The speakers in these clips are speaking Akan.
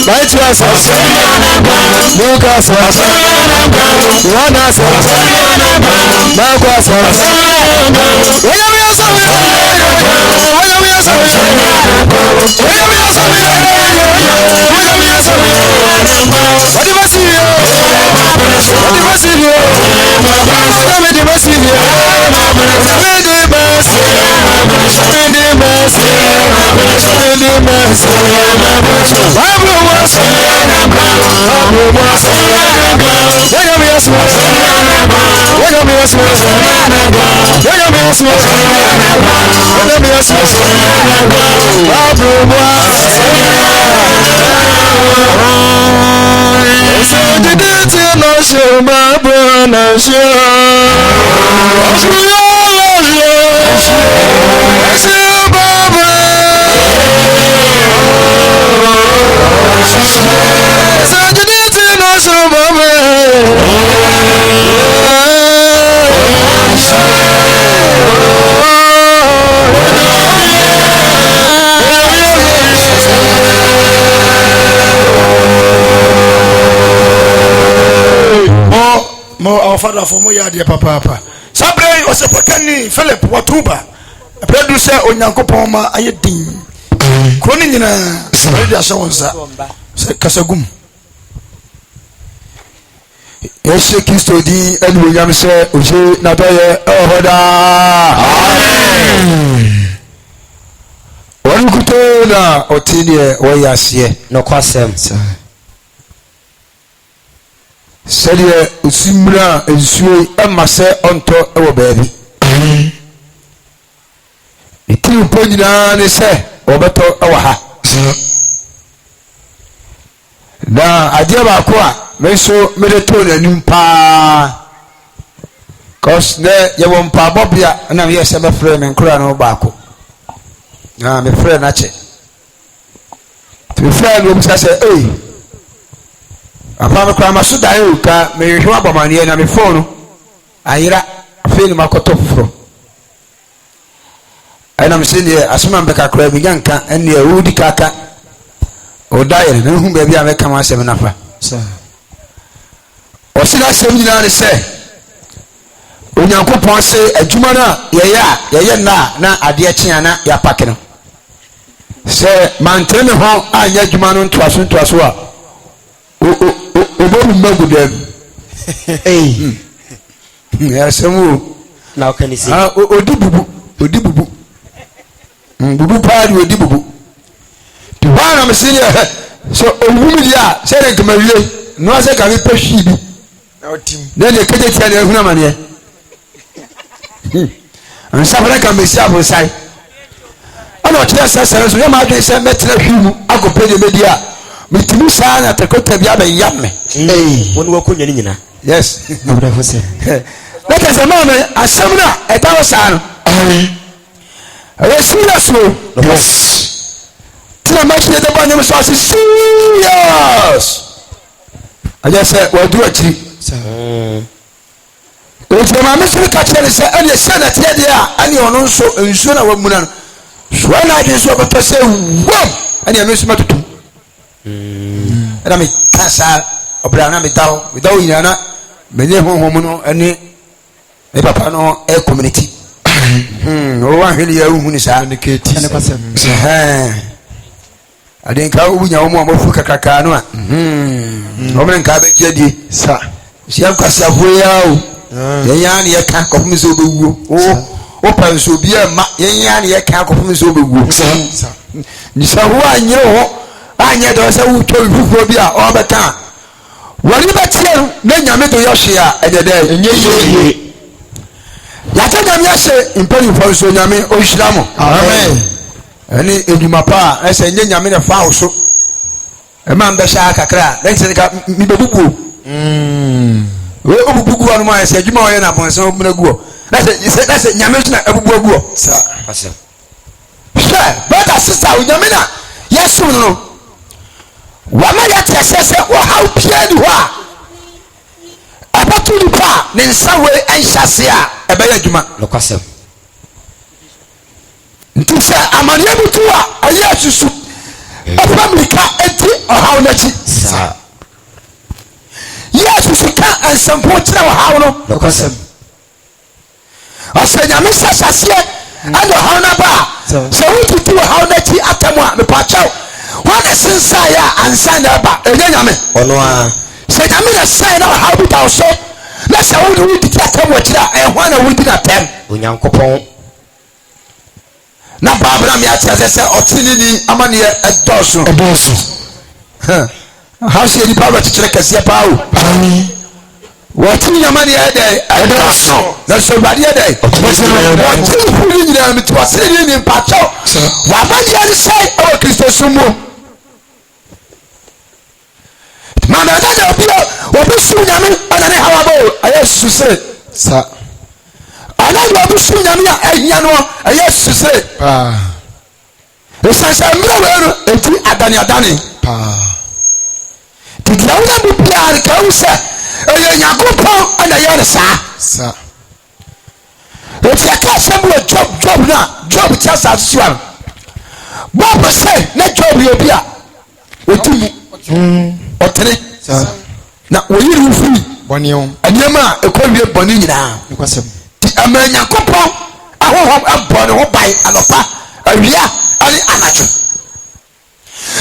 Mighty was Lucas was Jonas was Mark was our father for Moya, dear papa. Sabre was a Pakani, Philip, Watuba, a producer on Yankopoma, Ayedin. Kronina, Sabrina Shawza, Kasagum. Yes, Kisto D. and William said, Uji, Natoya, Ohoda. One could tell Otinia, Wayas, no question, sir. Said Simra and Sui and Massa onto our baby. It will put down a say, Roberto Awaha. Now, AGYEKUM, Meso Meditone and Numpa. Cause there you won't pa Bobia, and I'm yes, I'm a friend and Crown Bako. Now, I'm a friend, Nache. To be fair, I say, hey. Apama kwa masuda yuka mehwa bomani na mifono ayira afeni makoto fufuro ayina msindi asuma mbeka kura biganka enne udi kaka odaye ne hu baabi ameka ma asem nafa osina asem nyina ne se onyankopon se adwuma na yeye na ade kye na ya pake no se mantene ho anya adwuma no ntoaso a Oboru magudem. Hey. Yasamu. Now can you see? Odibubu. Bubu party odibubu. The one I'm saying so Omudia said to my no say can we push you. Then the cadet said no money. And somebody can be safe side. I know just as so you might say better him I go pay the media. Mitimi sana takota bia ba yamme wonu wakonya ni nyina yes abra fose let us mama asamna etawo sana serious yes tina machi de ba nyam so serious I just said what do actually if my message catch me say any say that here there any ono so nso na wamuna so na dey so ba say wom any no so matutu and I mean, Casa, Obrana, without Yana, many home no, any papa no air community. Oh, I really is indicated. I didn't go with your mom of Kakano. Roman Cabot, sir. She have Casa Voyao, Yan, your can't of Mizubu. Oh, open so be a Yan, your can't of Mizubu. Sir, who I know. Anya do say wo to fufuo bia o beta wori betie na nyame do yohia edede enye yeye ya ta nyame ase impani fo so nyame o hira mo amen ani eduma pa ese enye nyame ne fa wo so e ma mbe sha kakra na se ka mi bebubu we obubugu anu ma ese eduma o ye na bon se o mna guo na se nyame so na ebubu guo sa ase brother sister o nyame na yesu no wama ya tiasese wo how pia ni ho a abatu ni pa ne nsawe enhyase a ebe ya dwuma lokwasem ntisa amane butu a aye asusu afamika enti how na chi Sa. yes sika ensempo kire wo how no Nokosem. asa nyame sasase ano how na ba so wututu wo how na chi atemu a me pa chaw wana sensa ya ansa na ba enye nyame Ono a. se nyame na sai na how bi ta so na sa wo wututu atemu kire e ho na wudi na tem Onyankopon. na babra me atia se otini ni amane edoso how say di power to check kase pa o watini amane edoso na so bade dey watini fuli ni na mitwa se ni mpacho wa bade ya sai o Kristo sumo mama da da bio obi su nyame ana ne hawa bo ayesu se sa ana obi su nyame a ehia no ayesu se esanse mmerɛ no enti adane tidia wo na bibia ka wo sɛ ɛyɛ Nyankopɔn ana yɛ ne saa enti aka asɛm wɔ job na job tia sa so a Bob sɛ na job yɛ bi a ɔdi mu ɔtene na wɔyiri wo firi bɔneɛwo nneɛma a ɛkɔwie bɔne nyinaa nti ama Nyankopɔn ahohom abɔ ne ho ban anɔpa awia ani anacho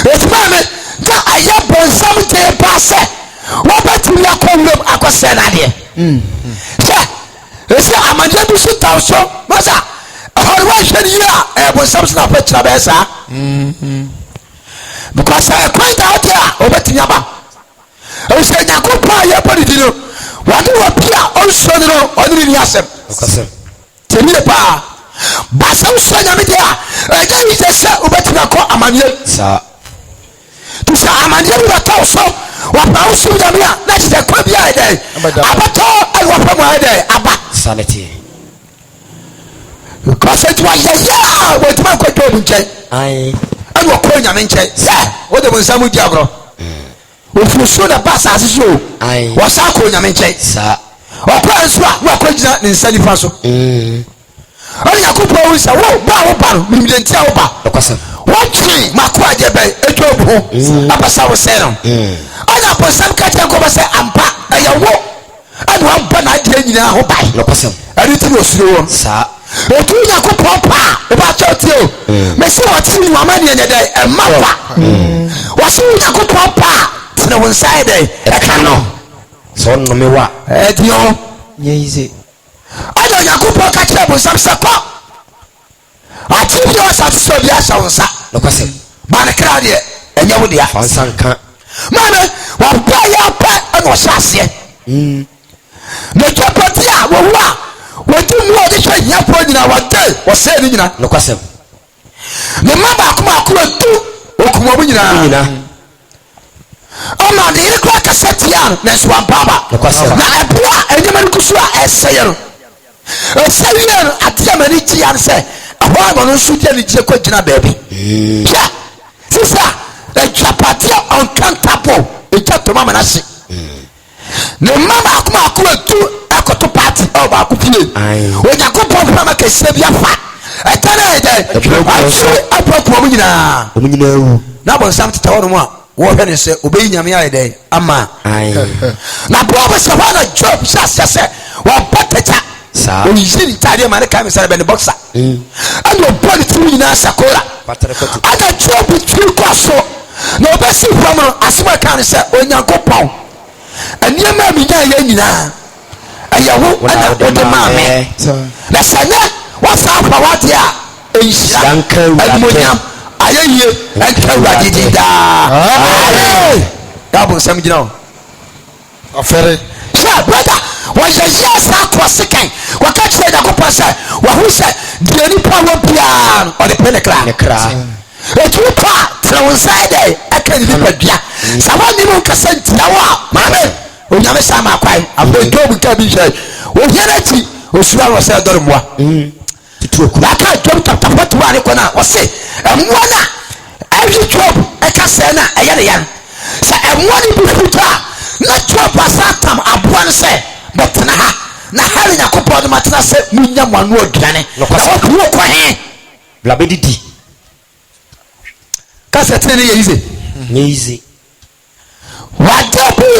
etuma me ka aya bonsam te pa se wo betumi akɔwem akɔsɛ na de ese amanya bi so taw so masa ahɔre wa hwɛ ni a bonsam so na pa kyerɛ bɛ saa because kwan ta hote a obetumi aba ese Nyankopɔn ya bɔ di no wade wo pia ɔnso no ɔne ni asɛm temi pa basa uso nyame dia eja yi se obetina ko amanie Sa. tu sa amanie bi ta so wa pa uso nyame a na se kwa bia ede abato ai wa pa mo ede aba Sanity. because it was ya we tuma ko do bu nche Ai. ani wa ko nyame nche se o de mo nsamu di agro o fu so na basa asiso Ai. wa sa ko nyame nche Sa. o pa nso a wa ko gina ne nsani fa so ɔne Nyankopɔn wo sɛ wo ba wo ba no mimdentia wo ba Nokosem. wotwe mako agye bɛn ɛtwa wo ho abasa wo sɛ no ɔne abɔnsam ka kyerɛ nkɔbɔ sɛ ampa ɛyɛ wo ɛne wambɔ n'adeɛ nyinaa ho bae Nokosem. ɛne nti ne ɔsuro wɔ Sa. ɛtu Nyankopɔn pa a wobakyɛ tie o mɛsɛ wɔte ne wama neɛ nyɛ dɛ ɛma pa wɔse wo Nyankopɔn pa a tene wo nsa yɛ dɛ ɛka no So no me wa. ɛdeɛ ho nyɛyize ɔne Nyankopɔn ka kyerɛ bonsam sɛ kɔ ati bi wa sa so bi ahyɛ wo nsa Nokosem. ba ne kra deɛ ɛnyɛ wo dea Fansanka. mame waba yɛ pɛ ɛna ɔhyɛ aseɛ na twapɔte a wɔwu a wɔdi mu a ɔde hwɛ hiafoɔ nyina wɔde wɔsɛe ne nyina Nokosem. ne mma baako atu ɔkum ɔmo nyinaa ɔma de yere kora kasa tia no nanso wampa aba Nokosem. na ɛboa a ɛnyɛma no gu so a ɛsɛeɛ no ɛsɛ wie no adeɛ ma ne gyia no sɛ ɛhɔ ama no nso deɛ ne gyie kɔgyina baabi hwɛ sisa adwapadeɛ ɔnkantabo ɛgya toma ma no hye ne mma baako atu ɛkɔto party ɛwɔ baako fie Onyankopɔn kora ma kɛseɛ bi afa ɛta no ɛdɛ atwe abrɔkoɔ mu nyinaa Omu nyina wu. na bɔnsam teta hɔ no mu a wɔhwɛ ne sɛ obɛyi nyame ayɛ dɛn ama Ai. na boa bɛ sɛ hɔ na Job hyɛ aseɛ sɛ wɔbɔ tagya Sa. oyiyi ntadeɛ ma ne ka me sɛ bɛne boxa ɛna ɔbɔ ne tiri nyinaa sakora Patrɛkɔtu. ana Job tiri kɔ so na ɔbɛsi fam no asɛm a ɛka ne sɛ Onyankopɔn nneɛma a menya yɛ nyinaa ɛyɛ wo ɛna wode maa me na sɛ nyɛ wɔsa afa wadeɛ a ɛnhyira animonyam ayɛ yie ɛnka Awurade din daa yɛabo nsɛm gyina hɔ ɔfɛre sɛ brother wɔyɛ yɛ saa kɔ sekan wɔka kyerɛ Nyankopɔn sɛ waho sɛ deɛ nipa wɔ biara no ɔde pɛ ne kra ɛtu nipa a tena wo nsa dɛ ɛka ne nipadua sɛ wɔne no nkasa ntia wo a maame onyame saa ma akwae afei Job ka bi hwɛ ohia no akyi osura wɔ sɛ ɛdɔre mmoa yɛka Job chapter 41 ne kɔ no a ɔse ɛmmoa no a ɛhwe Job ɛka sɛ no a ɛyɛ ne yan sɛ ɛmmoa no bi futa a na Job asa tam aboa no sɛ bɛtena ha na ha ne Nyankopɔn no matena sɛ munya mo ano aduane na wɔde wo kɔ he Blabedidi. ka sɛ tene ne yɛ yize Nyezi.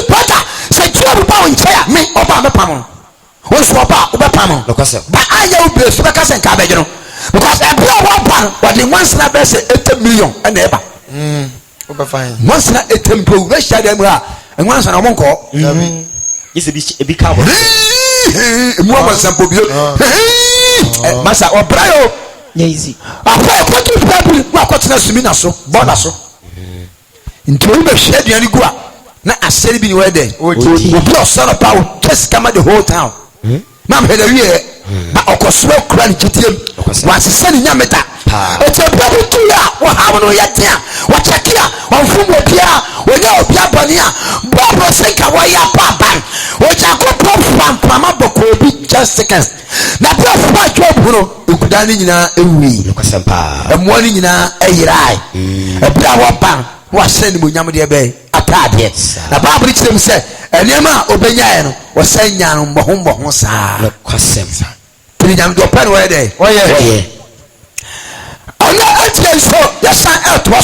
brother say job ba won chair me oba me pam won so oba oba pam no kwasem ba anya ube so be ka sen ka be no because every one pan what the once na be say 80 million and eba Oba fine. once na 80 pro we share dem ha and once na mo nko yese bi ka bo mu aba sampo bio masa obrayo Easy. afa ko tu problem wa ko tena sumi na so border so nti o be share duani gu a na asere bi ni we dey obi o son of power just come the whole town mam he dey here ba okosoro kura ni kitiem wa sese ni nyameta ete babu tu ya wa ha no ya tia wa chekia wa fumo bia wa ya obia bani a bobo senka wa ya paban o ja ko pam pam boko bi just seconds na bia fa job no ekuda ni nyina ewi no kwasem pa emo ni nyina eyirai ebia wa ban wa send mo nyam de be atade na bible tell me say enema obenya no wo sanya no mbohombo saa no kwasem tiri nyam do pen we dey oye ona atie so ya san etwa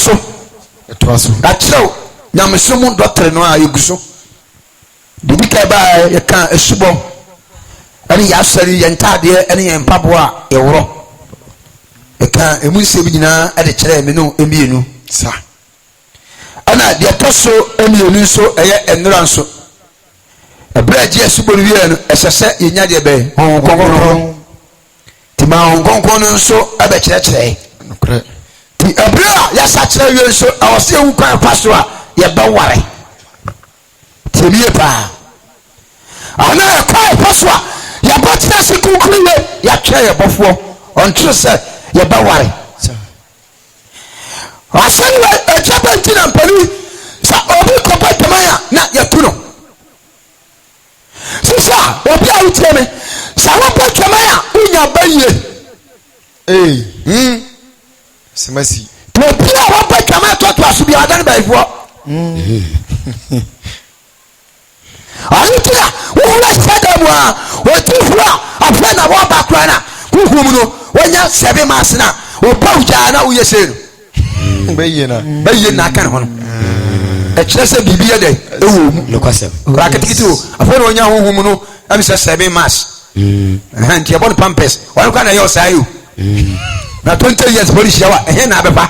so da chiro nyam so mu doctor no a yeguso de bi ka ba ya kan esubo ani ya sari ya ntade ani ya mpabo a ewro e kan emu nse bi nyina e de kire me no emienu sa ana de toso emienu so eye enura nso ebraji esubo ni wi no esese yenya de be honkonkon ti ma honkonkon nso abe kire ti ebra ya sa kire wi nso awose ewu kan pastor a ye ba ware ti mi pa ana kwa pastor a ya botina sikukuru ya kire ye bofo on true say ye ba ware asanwa ejabenti na mpani sa obi kopa tamaya na ya tuno sisa obi a utie me sa wopa tamaya unya baye Semasi. obi a wopa tamaya to aso bi adan baifo alutia wo la sada mu a wo tifua afra na wo ba kra na kuhum no wonya 7 months na wo ba uja na wo yese no bayi na kan hono e kire se bibia dey ewo mu no kwasem raketikiti o afo no nya honhom no am se 7 months nti e bon pampers wan kwa na yo sayo na 20 years body shawa e na abepa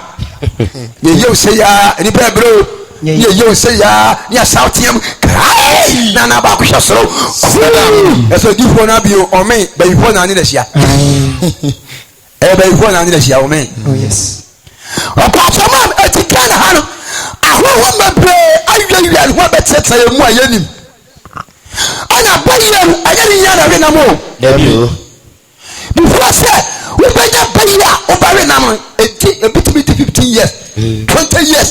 ye yo se ya ni pe bro ye yo se ya ya sautiam kai na ba ku shosoro e so difo na bio o me bayi fo na ni da shia e bayi fo na ni da shia o me Oh yes. Opasomam etikana hano ahwo mabre ayuyuyal ho beteta ye mu ayenim ana bayem ayani yana we namo debio before say we benya bayia obare namo ebitimi 15 years 20 years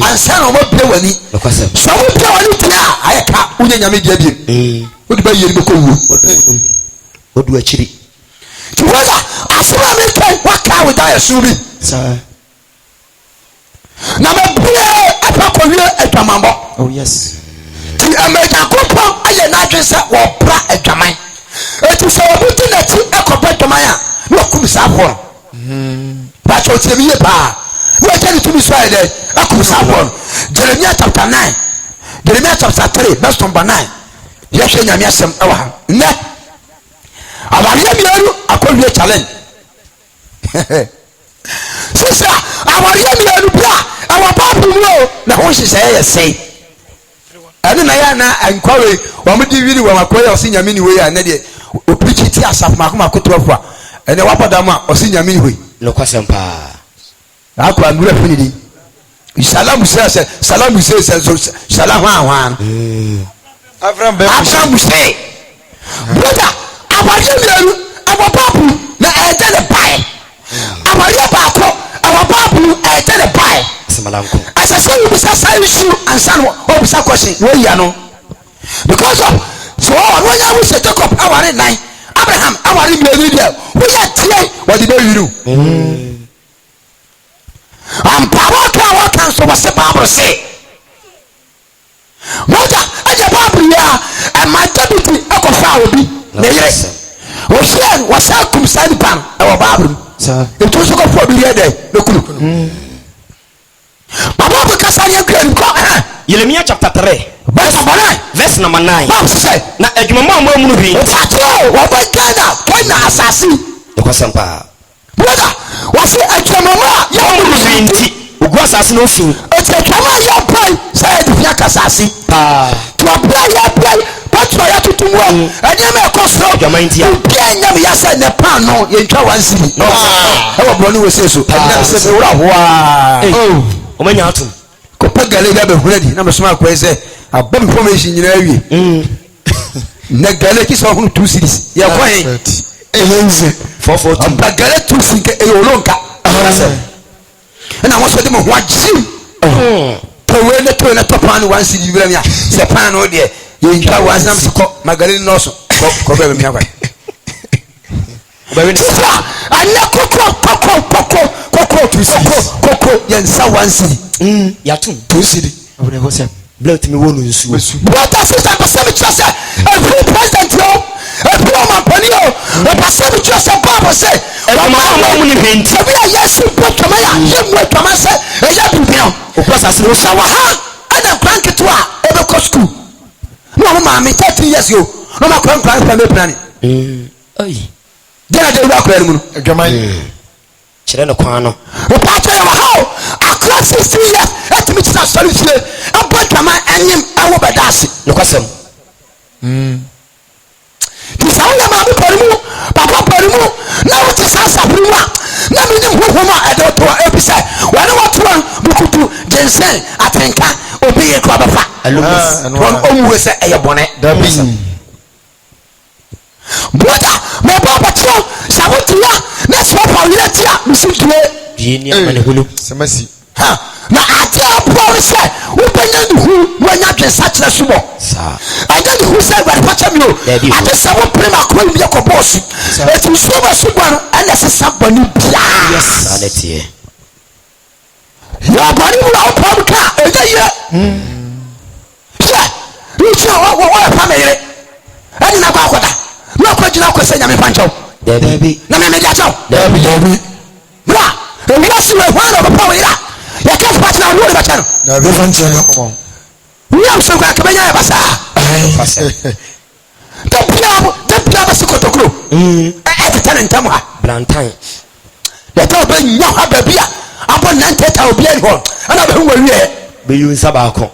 ansa no mabre wani no kwasem so we pre wani tia ayeka unya nyame dia biem odi bayi ni beko wu odu achiri tiwaza asura me kai waka with that subi Sir. na mabre apakowie atwamambo Oh yes. ti america kopo aye na adwense wo pra adwaman eti so obuti na ti ekopa adwaman a no kum sapon ba cho ti mi pa wo je ni tumi so aye de akum sapon Jeremiah chapter 9 Jeremiah chapter 3 verse number 9 ye hwe nyame asem ewa ha ne awale biaru akowie challenge sisa awale biaru bra awa papu no na ho hye ye sei ene na ya na enkware wo mudi wiri wo makoya osinyame ni we ya na de oprichi ti asaf makoma kotoafo a ene wapadam a osinyame ni we no kwasem pa akwa nura finidi salam se salam se salam ha Abraham say brother abariye miru awa papu na eje le bai abariye ba ko awa papu eje le bai semalanko asase you bisa say issue and son o bisa question we ya no because of so when you say Jacob aware 9 Abraham aware miru dia we ya tie what the wiru am power can so was Bible say moja aje Bible ya and my deputy akofa obi na yere o share wasakum side pan e wo Bible Sir. e to so ko fo bi dey no kunu Baba ko kasa ye kran ko Jeremiah chapter 3 verse number 9. Bible say Na adwuma mo amunu bi. Fatio wo ba Ghana asase. Nokwasem pa. Brother, was it a Jamama? Ya amunu bi nti. Ogu asase no fi. It's a Jamama ya pray. Say the fiaka asase. Pa. To apply ya pray. But you have to do well. And you may cost no. You can't never say the pan no. You try one city. No. How about you say so? And say wow. Oh. Omanya atum. Kopagale ga be huladi. Na me soma kwa say abom information nyina awie. Na gale ki so hunu 2 cities. Ya kwa hen. Ehenze 442. Abagale 2 sinke e olonka. And I want to do my watch. When the turn up on 1 city, the pan or there. You try one some Magdalene also. Cover me away. I Coco, Yansa 1 city. Yatum 2 city. I would never say. Blood me one in Sue. What does it have a service? Every president, every woman, Panio, a service, a Bible say, every yes, you put to me, you went to myself, and you have been down. Because I said, and a blanket to ever cost school. No, mammy, 30 years ago, no, my grandparents were planning. Then I did work with him. Children of Quano. The party of a how across 16 years, let me start solution. I put my and I will be dancing. No question. The sound of my Parimu, Papa Parimu, now it is Sasa Prima. Now we know who I don't know every side. When I want to run, Bukutu, Jensen, Atenka, Obey a club of one always say a bonnet. Brother, my papa child, Sabotua, that's what I let you. Listen to it. Semasi. Now I tell Paul said, when you can such a sumo. I don't know who said, but watch me. I just saw what Prima called me a boss. It's so much and that's a somebody. Yes, let's hear. Your body will out of the car. You know what family. I didn't know what. No question, no question. I'm a pancho. Debbie, no, I'm a jato. Debbie, bra. And what's your one of a power? You can't watch now. What about you? Come on. We have some kind of a don't play a secret to grow. Every time in Tamwa, Blantyre. The top of no have a beer. Upon 90 will be at home. Another who will be you in Sabaco.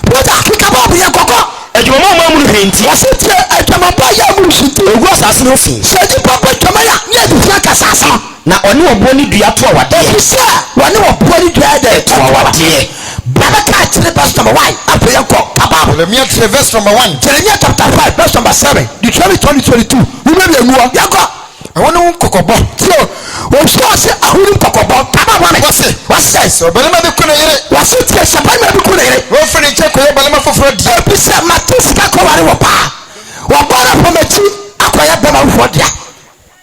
But I kick about the Coco. And your mama will paint. Was it a Tamapaya Mushi? It was as nothing. Said the Papa Tamaya, near the Francasasa. Now, on your body, do you have to what they say? One of body dread to our dear. Brother Cat, the best number 1. After your call, Papa. Let me to the verse number 1. Jeremiah chapter 5, verse number 7. Deuteronomy 2022. Remember, Yago. I want to cook a bomb. So, when she was a wooden cook a bomb, Papa, what's that? So, but I'm not going to eat. What's it? Yes, I'm not going to eat. Well, for the check, but I'm for Fred. You said, Matiska, Kowaropa. What bought up from a tea? Acquire them out for that.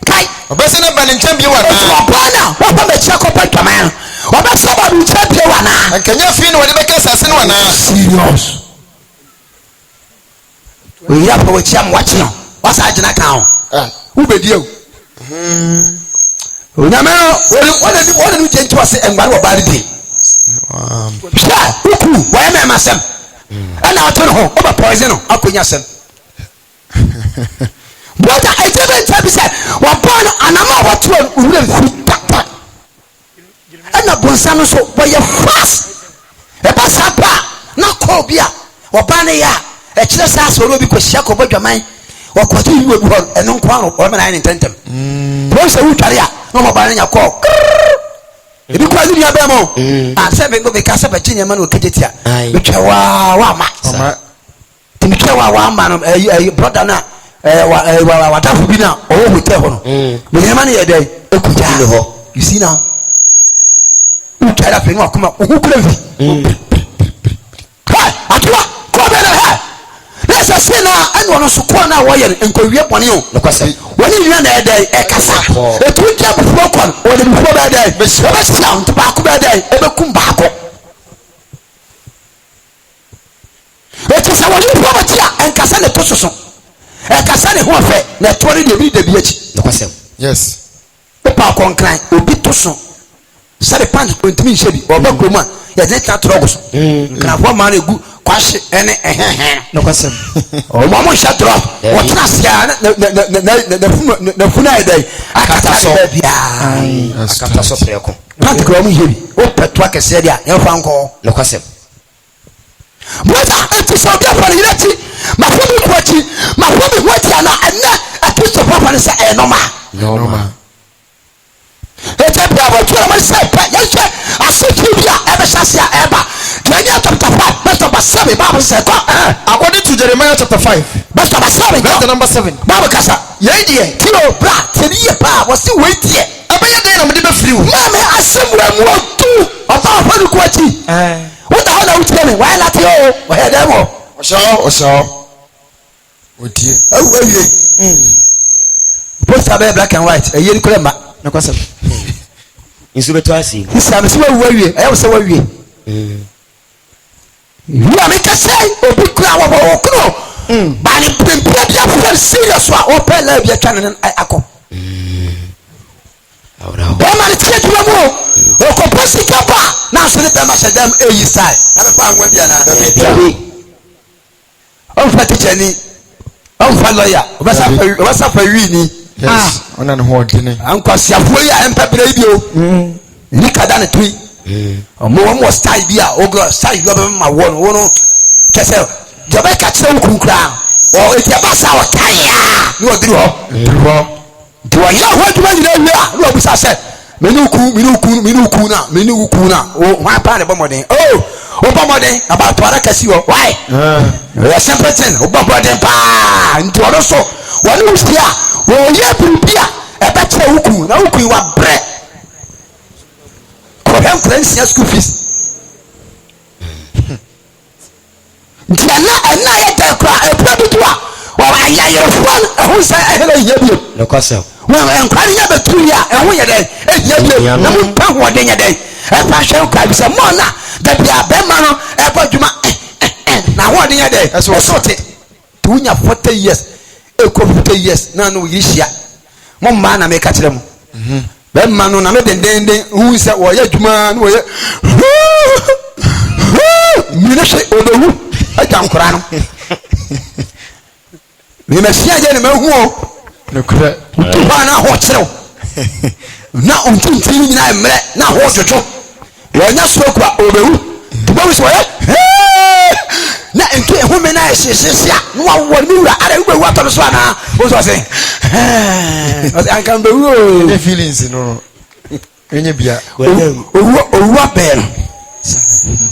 Kai, a person of an champion. What about the check up at man? What about somebody champion? And can you feel what the makers are saying? Serious. We have to watch him watching. What's that in account? Who be you? What did you change to us and what about it? Why am I myself? And I'll turn home over poison. I'll put yourself. But I tell you, said, one point, and I'm not what you will that. And a bonsano so by your fast. A passapa, not cobia, or banaya, a chest ass will be shako about your mind. Or continue with one and no crown or man intend them. Once a week, no more banning a call. If you call your demo, and 7 go because of a Virginia man will catch it here. Which are one man, a brother now, what have been now, or with telephone. With your money a day, you see now. Who tried up in what come up? Who could have been? Let's say now, and one of Sukwana Wire and Korea Ponyo. When you run a day, a cassa, a 2 jab of broken, or the before that day, but sound tobacco that day, ever come back. It is our new property and Cassandra Position. And Cassandra who are fair, that 20 degree the beach. Yes. The park on climb will be too soon. Said the pants going to me, Shabby, or Bokuma, yet let that troubles. Can have one man kwashe ene No kwasem. o mo mo SHADDRACK o tena sia na funa edai akata so bia akata so preko plant ko mo yebi o petwa kese dia ya fa nko no kwasem brother ati so bia fa yirati ma fo bi kwachi ma fo bi wati ana enne ati so papa ne se e normal ete bia bo tu ma se pa ya se asiki bia e be shasia e ba Jeremiah chapter 5 verse number 7 Bible says According to Jeremiah chapter 5 verse number 7 verse number 7 Bible kasa ye die tiro bra tiri pa wo se we die e be ye den na me de be free wo ma me asemura mu otu oba fa ni kwachi what the hell are you telling me why not you o he dem o so otie awie poster be black and white e yeri kure ma no kwasem insu beto asi isam se wa wie e wo se wa wie you make a say obi kura wo kuro ba ni pempia bia for serious wa o pe la bia twa ne akọ ba ma ni tie tuwa mo o ko posi kapa na so ne be ma shedam eyi sai na be pa anwa bia na o fa teacher ni o fa lawyer o ba sa fa wi ni yes ona ne ho dene ankwasi afo ya empepere bi o ni kada ne tui mo style bi a o go style bi o ma wo no kese jobe ka tse nkunkura o eti ba sa o taya ni o diri ho do ya ho duma ni na wi a no obusa se menu ku na o wa pa ne bomoden o bomoden about to ara kasi wo why we simple thing o bomoden pa nti o so wo ni usia wo ye bibia e ba tse wuku na wuku wa bre ko hem friends school fees na ye ta kra e produtua wa aya ye fon ho sa e hele ye bi no kwasem wa enkwari ya betu ya e ho ye den e ye bi na mo pa ho den ye den e pa hwe kwa bi se mo na da bia be ma no e ba djuma na ho den ye den e so te tu nya 40 years e ko 40 years na no yishia mo ma na me ka kire mo be ma no na me den hu se wo ye djuma no wo ye mi na she odohu ajan kura no me ma sia je ne ma hu o ne kure ba na ho kire na ontintin ni na emre na ho jojo wo nya so kwa obehu tuba wi so na ento ehu me na esiesia no wa ni wura ara wi bewu atọ so na o so say an kan bewu o the feelings no enye bia owu abel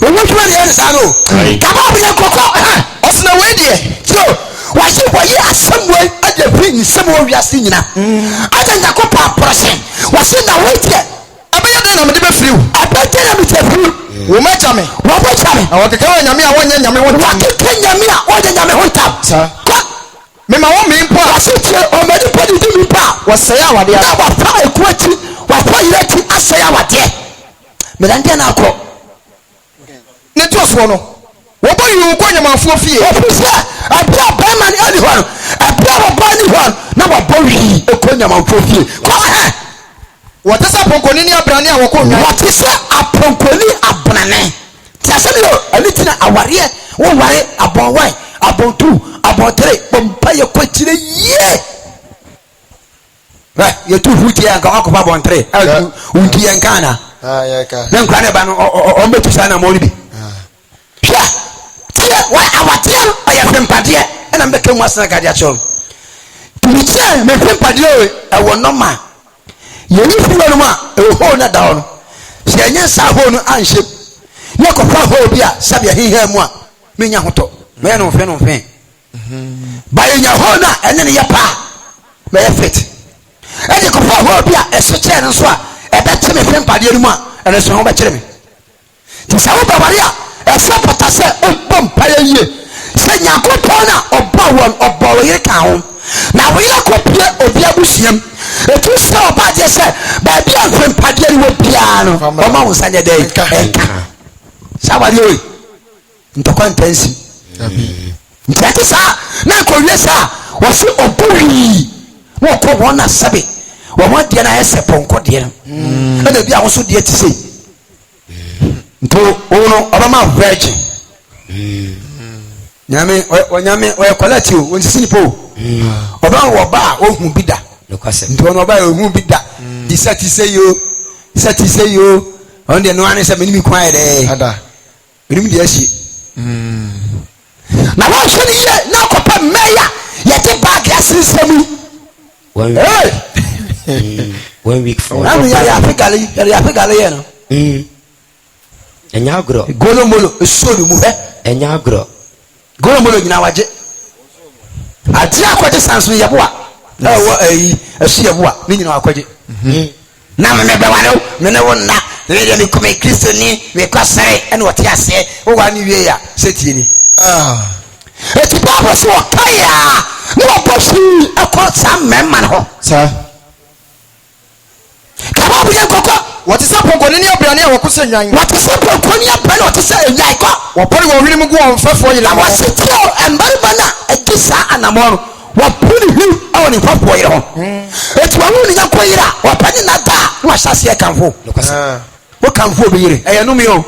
owu tuma ni ere sa no kaba bi kokko osna we die so wa se kwa yi asemwe ade bi nsemo wi ase nyina ade nyakopa porose wa se na we tie abeye den na me de be free wo abete na me tie free wo ma chame awon keke wa nyame a wonye nyame ho wa keke nyame a wonye nyame ho tam sa me ma wo me mpo wa se tie o me de podi di mi pa wo se ya wade na wa fa ekuachi wa fa yirati ase ya wade me dan dia na akọ ne to so no wo bo yi ko nyamafo fie ofisa abia bema ni ali hwan abia wo ba ni hwan na wa bo wi eko nyamafo fie ko wo tesa ponkoni ni abrane a wo ko nwa what is aponkoni abrane tiaselo alitina aware wo ware abonwai abontu abotre bompa ye kwachire ye ba ye tu huti ya ka akwa bontre unti ya nkana ya ka na nkana ba no o metu sana mo libi hwa tie wa awatia aye frempade e na mbeke mu asana gadi acho tumitie me frempade e wo normal ye ni fi no ma e ho na da no se anya sa ho no anhye ne ko fa ho bi a sabe hiha mu a menya hoto me no fe ba ye nya ho na ene ne ye pa me ye fit e ko fa ho bi a eso che no so a e be che me frempade no mu a ene so ho be kire me ti sa wo babare a esa patase ombom paye se nyakopona obawon obawo yire ka ho na wo yire kopie obi abusiam etu se obaje se ba bia frempade ni wo bia no o ma wo sanye dey enka sabari oi ntokwa ntansi ntati sa na ko wiesa wo se oburi wo ko wona sabe wo mo de na ese ponko de no na bia wo so de ti sei nto ono obama virgin nyame o quality o nsisi po oba wo ba ohun bida nti ono ba ohun bida di sati say yo on de no ane se menimi kwan de ada menimi de asie na wa so ni ye na kopa meya ye te bag asensam 1 week for na ya afigale ye no enya agro golomolo esoro mu he enya agro golomolo nyina waje ati akwaje sanso yeboa wo ayi asu yeboa ni nyina akwaje na me be wano me ne wonna we de me Kristo ni me kwasere ene wote ase wo wa ni wie ya setie ni eti baba so kaya no bosi akota memman ho sa kaba buye koko wati sa pokoni ni abrane a wakusa nyan wati sa pokoni apane wati sa enyan ko wapori wo hwini mugu wo mfafo yi la wati tio embarba na egisa anamoro wapuni hu awoni fafo yi ho eti wa hu ni yakọ yira wapani na da wa hyase e kanfo wo kanfo be yire eye no me o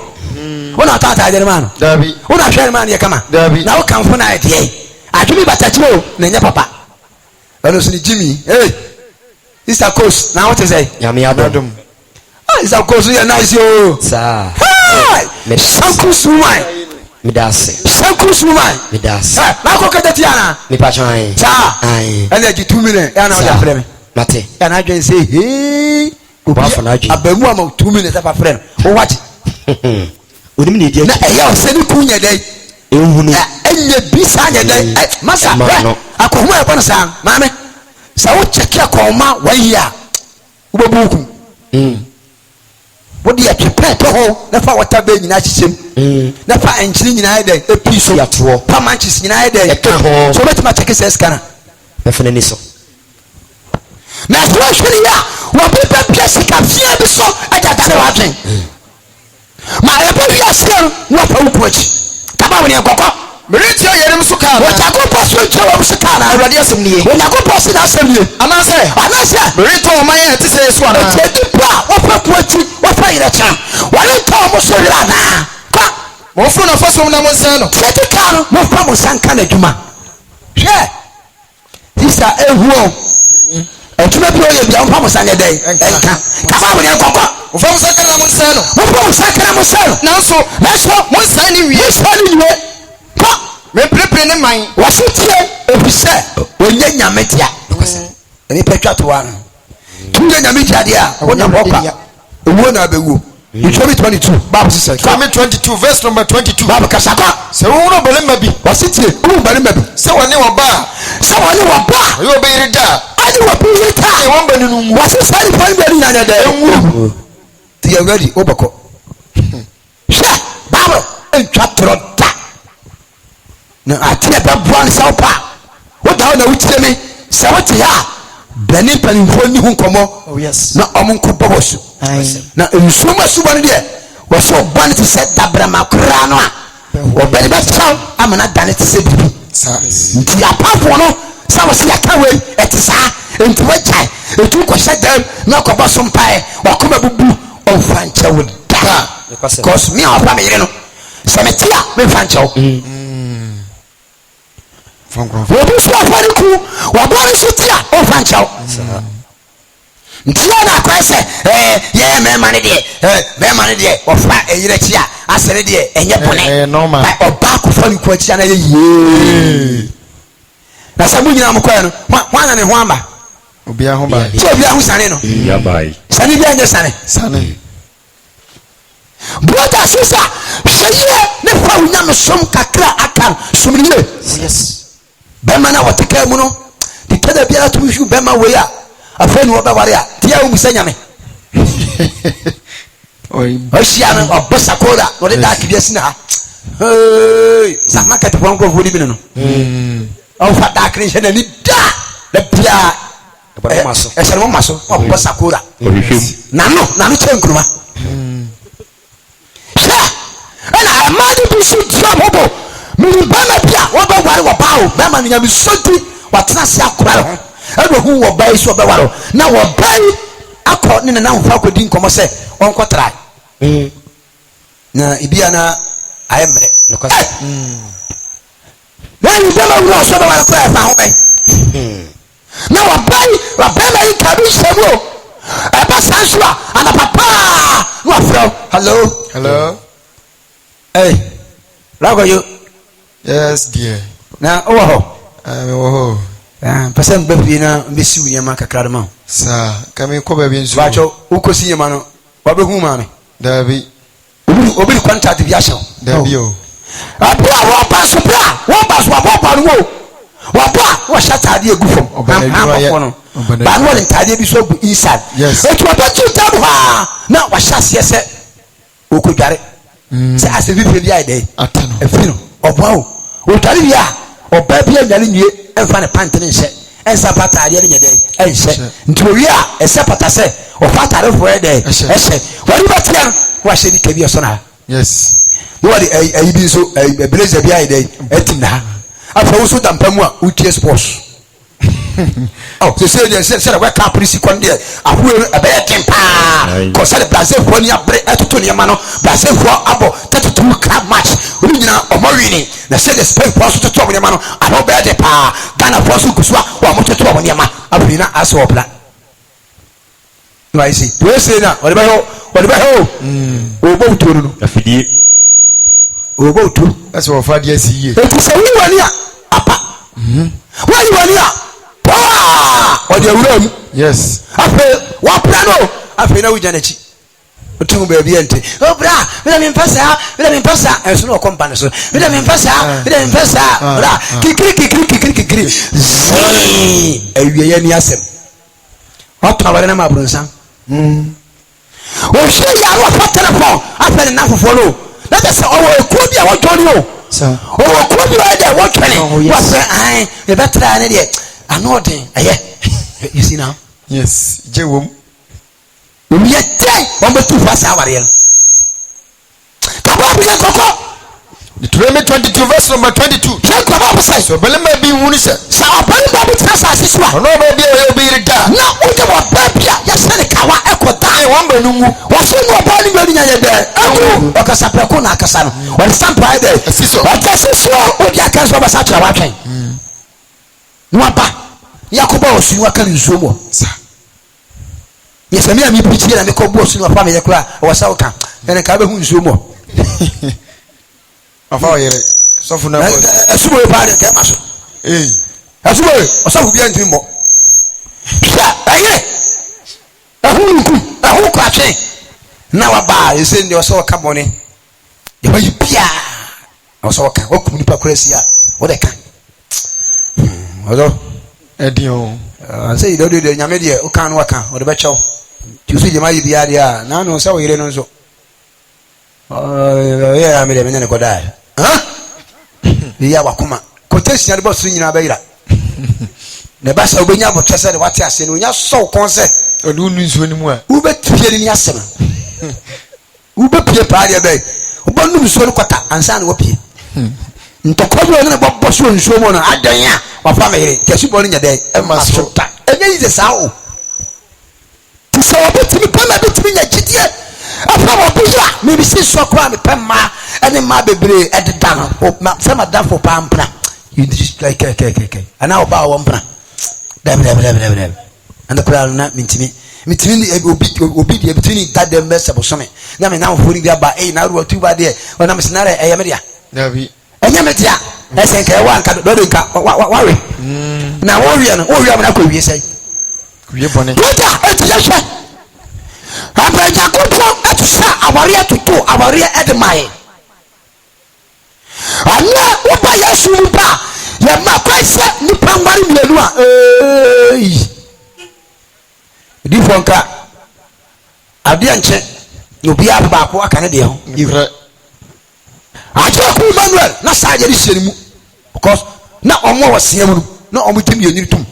wona tata adere man dabi wona hwere man ye kama na wo kanfo na ede adwumi batachiro na nya papa bano so ni Jimmy Mr. Coast now what is say nyame adom Mr. Coast you nice yo sa Sankus woman midase Sankus woman midase na ko kada tiana mi pa chan sa ai ene ji 2 minutes ya na o frame mate ya na adwen say hey ba fa na adwen abamu ama 2 minutes afa frame o watch onim ne dia na eya o se ni kunya dai ehunu enye bisa nya dai masa akohuma e bona sa maame sa wo check akoma waya wo babuku wodi atwepe to ho na fa wata be nyina hyehyem na fa enkyiri nyina ede episo yato pa manchis nyina ede so betima check se scanner na fene ni so na so hwere ya wo pepe piesi kafia bi so adada wa twen ma e be ya scan wo fa wukuachi kaba woni akoko meriti ayerim so ka wo jago paso chewa msikana awrade asem nie wo jago paso na asem nie anase meriti o man ye ti say so ana ti pa wo fa kuachi wo fa ira cha wale to mo so ira na pa mo fu na faso na mo nsan no ti ka no mo fa mo sanka na djuma hwe disa ehuo ejuma bi o ye bia mo fa mo sanka dai enka ka ba mo ne kokko mo fa mo sanka na mo nsan no mo fa mo sanka na mo nsan no nanso mo nsan ni wie pa me prepare ne man wasutie ebise onye nyametia eni petwa to wan tunye nyametia dia wona boka ewo na bewo Deuteronomy 22 Bible says Deuteronomy 22 verse number 22 Bible kasaka se wo no bele mabi wasutie wo bele mabi se woni wo ba yo be irida ani wo bi irida e won ba ninu mu wasi sari pan be na de enwu ti ya ready obako sha Bible entwa troda na atia be buan saupa wo da na wutie me se wo te ya bani panifo ni hu komo oh yes na omunko bobosu na nsuma suba ne de wo so ban ti se dabra makra no a wo bani ba chaw amana dane ti se bibi nti apafo no sa wo se yakawe etisa nti wajai etu ko shadam na ko ba so mpae wa ko babubu o fancha wo da cause me ofa me yire no se metia me fancha wo wo bi so afari ku wa bori so tia o fancha wo ntia na kwese ye me mane de ofa eyire chia asere de enye bone normal oba ko fani ko chia na ye na sabu nyina mo kwa no hwana ne ho amba obi a ho ba so obi a ho sane no ya bai sane bi anye sane brother sister sheye ne fa unya me som kakra akan sumniye yes bema na wateka mu no di tada biara to hwu bema we a afani wo ba ware a dia wo musanya me oi oshia na obosa koda no de da kibia sina ha hey sa market pon ko fodi bi no o fa da kri hye na ni da bia e mo maso obosa koda na no chen kuruma sha ana amadi bi su drum hobo mi bana bia wo ba ware wo bawo bema nya mi sodi watena se akora ho ado hu wo bai so be ware na wo bai akọ ne na ho akodi nkomo se onko try na ibia na ayemre na you dem awura so na wa ko e fa ho be na wa bai na ikabi shemo e ba sansua ana papa no afro hello hey lago you yes dear na owo ho person be bi na be si unyama kakra ma sa kami ko ba bi nsu ba cho ukosi nyama no wa be hu ma no dabi obi contact bi ahye dabi o abua wa pass bra wa pass wa papa no wa pa wa shatade egu fom ba no le tade bi so gu inside etu oba chuta ha na wa hyase se okodware se ase bi bi ai dey atano efino oba o tare bi a oba bi anyale nwie emfa ne pant ne nhyɛ ensa patade ne nyede enhyɛ ntowi a ese patase o patare fo e dey ɛhyɛ wari batia wa hyɛ di kabi so na yes no wadi ayi bi so blazer bi ai dey etim na afa wo so dampamu a utie sports oh se we ka polisi kon de ahu e be tempa ko se de blazer fo ni abre etoto ne ma no blazer fo abo tetutu club match oni nyina omowini na se de spain fo so toto ne ma no abo be de pa Ghana fo so kusua wa mo toto ne ma abri na aso opla no I see we say na o de be ho o bo to no afidie o bo to that's what fa dia si ye eti se wi wani a apa wani a o de wura mu yes afa wa plano afa na wuja na chi otu ba bi ente o bra me mpasa enso no kompa ne so me mpasa bra kikiri awie ya ni asem o tawale na mabrunsan o hwe ya ro fa telephone afa na fofo no na be se o ko bia wo joni o o ko bia de wo twene wa se ai e betra ne de anoden aye you see now yes jewom we yet one be too fast aware kaba bi koko Deuteronomy 22 verse number 22 check kaba say so belema bi hunu se sa obani ba bi trasa siswa ono ba bi e bi rida na uje wa babia ya sene kawa ekota e wan ba nungu wa so no obani bi nya ye de aku okasa preko na akasa no wa stand by there siso wa siso o dia kan so ba sa tra wa twen nwapa yakoba osu wa kan nsuo sa yesami ami pichi na me ko bo osu wa fa me yakura o sa o kan ene ka be hu nsuo mo afa o yere so fu na bo esubo e pa de ke maso esubo o sa fu bi antin mo sa aye ahu kwa twen na wa ba ese ndi o sa o ka mo ne ye ba yipia o sa o kan o kum ni pa kurasi a o de kan odo edion say you do the nyame de o kan no aka o de be chew ti so jema yi bia de a na no say o yire no so yeah ame de me ne ko dai ya wakuma ko tesia de boss nyina ba yira ne ba sa obenya bo twese de wate ase no nya so kon se o du nu nsuo ni mu a u be tue ni asem u be pie pa de be u bo nu nsuo no kota ansa na wo pie ntokwa bi na bo so nsuo mo no adan a wa fa me yire kesu bo nya de e ma so ta enye yi sa o ti so obetimi pa na betimi nya gidie afa wo bia me bi si so kwa me pema ene ma bebre ededa no o ma se ma da fo pa mpna you just like ana oba wo mpna dab and the crowd na mitimi obi de between that them best abosome na me na fo ni bia ba na Watuba de ona me sinare e media dabi enya media ese nke wa nka do nka wa we na wo wi na ko wi sei kuye bone puta etiyasha abaja kupo etusa awari atutu awari edmai ana upa yesu upa ya makwese ni pangwari mienu a di fonka adia nche obi aba ko aka ne de ho ivre AGYEKUM Manuel na saje di serimu because na omo wose mu na omo timi yoni tum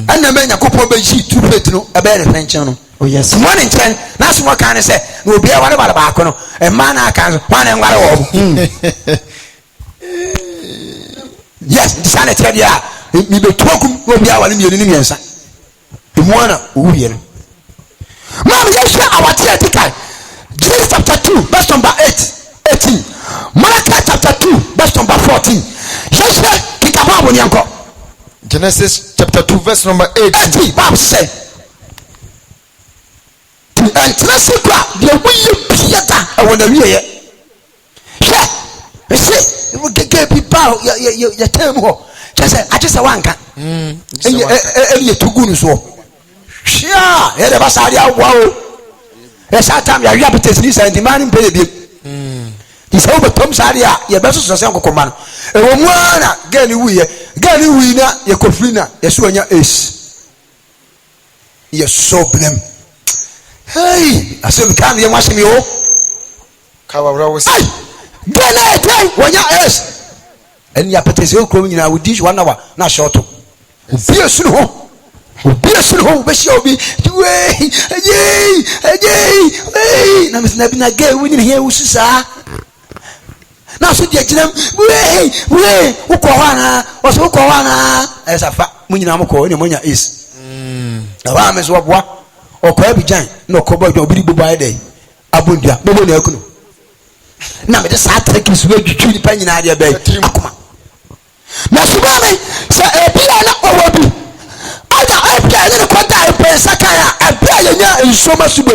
ana me nyakopo ba ji two plate no ebe re fenchen no oh yes morning ten na so kan se na obi aware ba ko no e ma na aka wa na ngware wo yes di sana te dia mi be tokum obi aware mi yoni miensa emu ana owie no ma me yesha awate etika Genesis chapter 2 verse number 18 Malachi chapter 2 14 yɛhwɛ kika Bible nyanko Genesis chapter 2 verse number 8. Bible say and trust kwa the way piata I want to hear hwɛ ɛsɛ wo gege bi ba ya tem ho kyɛ I just wanka ɛyɛ tugu no so hwɛ ɛde ba sa dia wa o ɛsa tam ya betesi ni sentiment mpɛ bi isa wo tom sa dia ye beso so se nkokoma no ɛwɔ mu ana gani wi na ye kofri na ye so anya ace ye so blem hey asem kan ye mwase mi o Kawabra wo ai gana etai wanya ace eni apetese okro nyina wo di 1 hour na short obi esuru ho be shi obi wey na misna bi na gay wini here ususa na so dia ginam wey ukọwana oso ukọwana esafa munyina mko ni monya is na ba me so boa okọ abijan na okọ ba jo biri buba ede abondia bobo na akuno na me de sa treki so adwitwi ni pa nyina ade be akoma na so ba me se ebia na owobi ada ebia ne kwata epensa kaya ebia yenya nsoma sube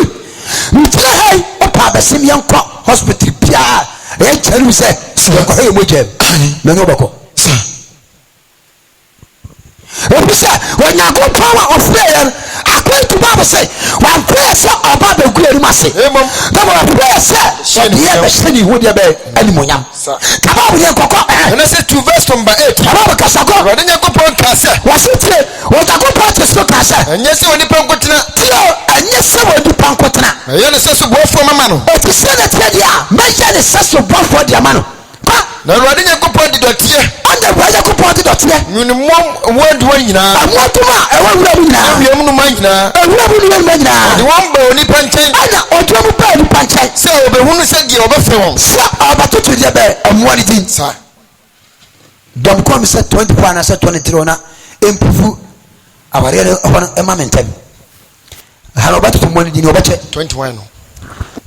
ntira hai opa besim yanko hospital pia e charu se ko he mo jem me no bako obisa wanya go power of prayer according to Bible say one prayer say oba be gu eri mase na mo prayer say dia be shani ho dia be animonyam ka Bible ye kokko Genesis 2 verse number 8. Bible ka sa go Rode nya go pon kase wasitire o ta go practice so ka sa enye se oni pan kotena tio enye se wodi pan kotena ye ne se so bofo mama no o ti se na tie dia meje ne se so bofo dia ma no na rode nya go pon di dotie ande rode go pon di dotie nyuni mom wondu nyina amotuma e wa wura mu nyina awiem no ma nyina wura mu nyina di won ba oni panchen ana ojo mu ba ni panchen se obehunu se di obefe won se abatutu dia be amuwa ni din sa dom kom se 24 na se 23 na empufu aware ne hono e ma mentem halo batutu mo ni din obeche 21 no